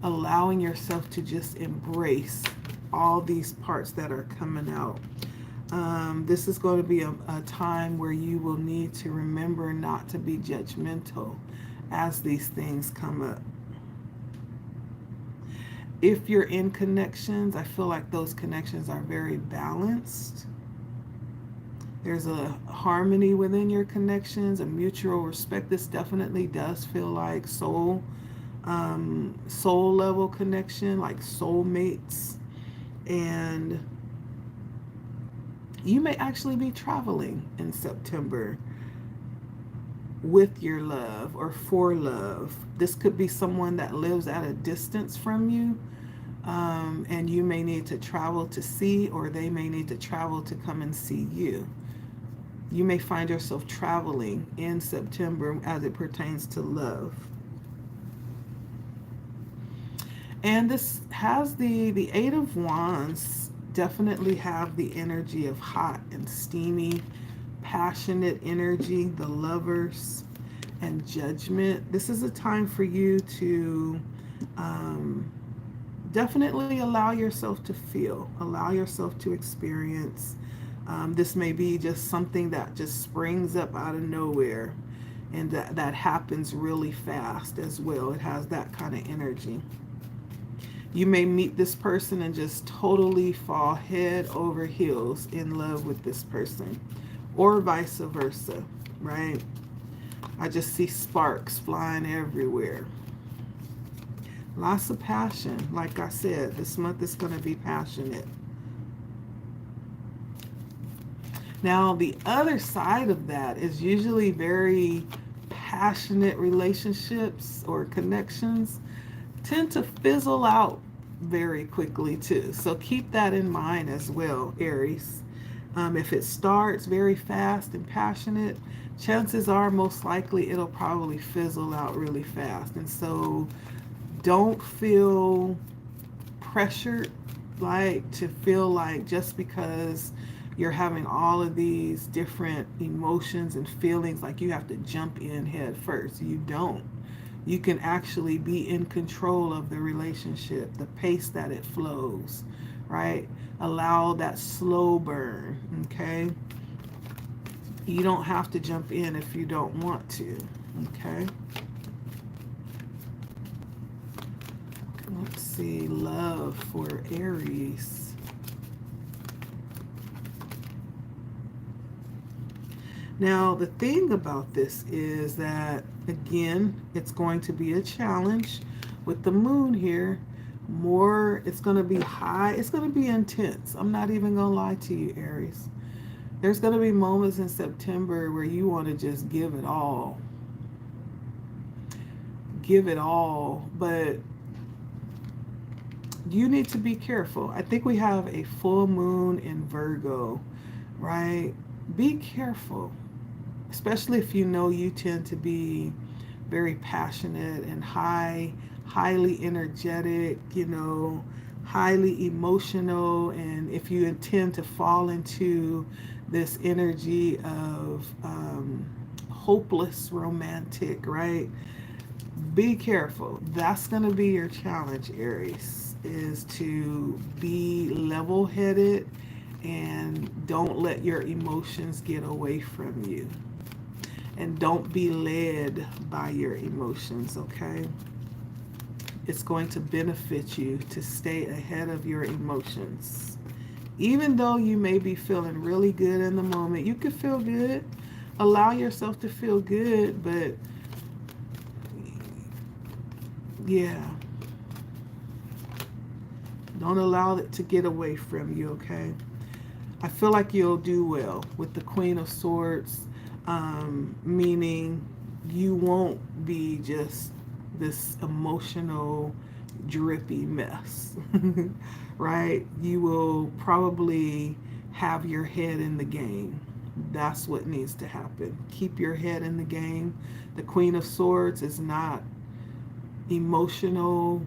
allowing yourself to just embrace all these parts that are coming out. This is going to be a time where you will need to remember not to be judgmental as these things come up. If you're in connections, I feel like those connections are very balanced. There's a harmony within your connections, a mutual respect. This definitely does feel like soul level connection, like soulmates. And you may actually be traveling in September with your love or for love. This could be someone that lives at a distance from you, and you may need to travel to see, or they may need to travel to come and see you. You may find yourself traveling in September as it pertains to love. And this has the Eight of Wands definitely have the energy of hot and steamy, passionate energy, the Lovers, and Judgment. This is a time for you to definitely allow yourself to feel, allow yourself to experience. This may be just something that just springs up out of nowhere, and that happens really fast as well. It has that kind of energy. You may meet this person and just totally fall head over heels in love with this person, or vice versa, right? I just see sparks flying everywhere. Lots of passion. Like I said, this month is going to be passionate. Now, the other side of that is usually very passionate relationships or connections tend to fizzle out very quickly too. So keep that in mind as well, Aries. If it starts very fast and passionate, chances are most likely it'll probably fizzle out really fast. And so don't feel pressured, like to feel like just because you're having all of these different emotions and feelings, like you have to jump in head first. You don't. You can actually be in control of the relationship, the pace that it flows, right? Allow that slow burn, okay? You don't have to jump in if you don't want to, okay? Let's see, love for Aries. Now, the thing about this is that, again, it's going to be a challenge with the moon here. It's going to be high. It's going to be intense. I'm not even going to lie to you, Aries. There's going to be moments in September where you want to just give it all. Give it all. But you need to be careful. I think we have a full moon in Virgo, right? Be careful. Especially if you know you tend to be very passionate and highly energetic, highly emotional. And if you intend to fall into this energy of hopeless romantic, right? Be careful. That's going to be your challenge, Aries, is to be level-headed and don't let your emotions get away from you. And don't be led by your emotions, okay? It's going to benefit you to stay ahead of your emotions. Even though you may be feeling really good in the moment, you can feel good. Allow yourself to feel good, but yeah. Don't allow it to get away from you, okay? I feel like you'll do well with the Queen of Swords. Meaning you won't be just this emotional, drippy mess, right? You will probably have your head in the game. That's what needs to happen. Keep your head in the game. The Queen of Swords is not emotional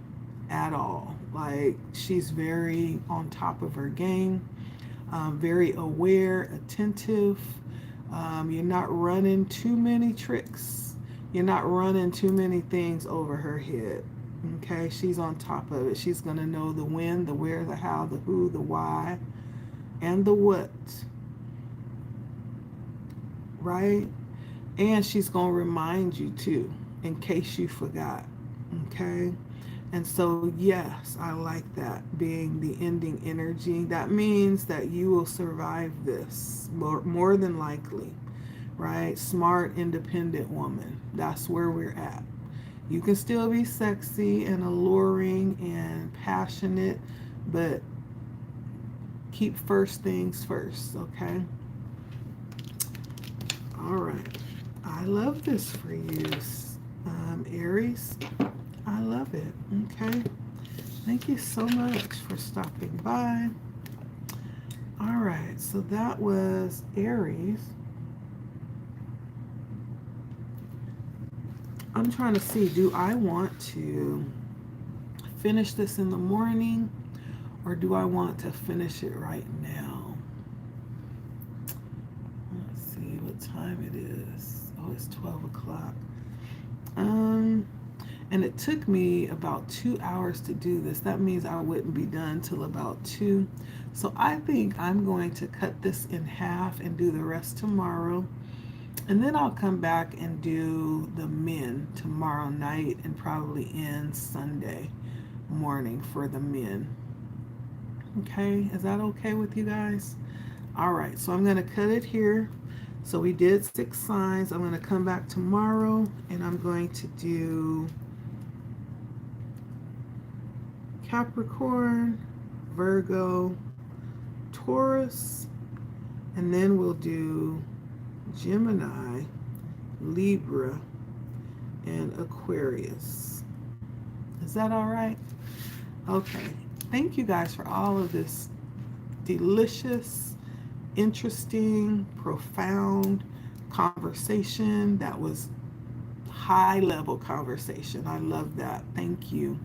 at all. Like, she's very on top of her game, very aware, attentive. You're not running too many tricks. You're not running too many things over her head. Okay, she's on top of it. She's going to know the when, the where, the how, the who, the why, and the what. Right? And she's going to remind you too, in case you forgot. Okay? And so, yes, I like that being the ending energy. That means that you will survive this, more than likely, right? Smart, independent woman. That's where we're at. You can still be sexy and alluring and passionate, but keep first things first, okay? All right. I love this for you, Aries. I love it. Okay. Thank you so much for stopping by. All right. So that was Aries. I'm trying to see, do I want to finish this in the morning or do I want to finish it right now? Let's see what time it is. Oh, it's 12 o'clock. And it took me about 2 hours to do this. That means I wouldn't be done till about 2. So I think I'm going to cut this in half and do the rest tomorrow. And then I'll come back and do the men tomorrow night and probably end Sunday. morning for the men. Okay, is that okay with you guys? All right, so I'm going to cut it here. So we did 6 signs. I'm going to come back tomorrow and I'm going to do Capricorn, Virgo, Taurus, and then we'll do Gemini, Libra, and Aquarius. Is that all right? Okay. Thank you guys for all of this delicious, interesting, profound conversation. That was high level conversation. I love that. Thank you.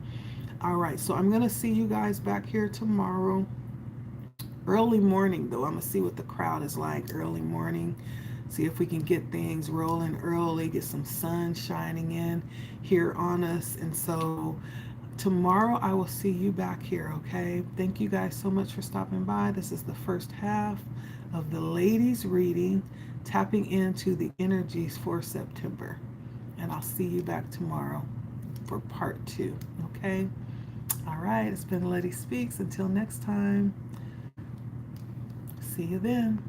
All right. So I'm going to see you guys back here tomorrow. Early morning, though. I'm going to see what the crowd is like early morning. See if we can get things rolling early, get some sun shining in here on us. And so tomorrow I will see you back here, okay? Thank you guys so much for stopping by. This is the first half of the ladies reading, tapping into the energies for September. And I'll see you back tomorrow for part 2, okay? All right, it's been Letty Speaks. Until next time, see you then.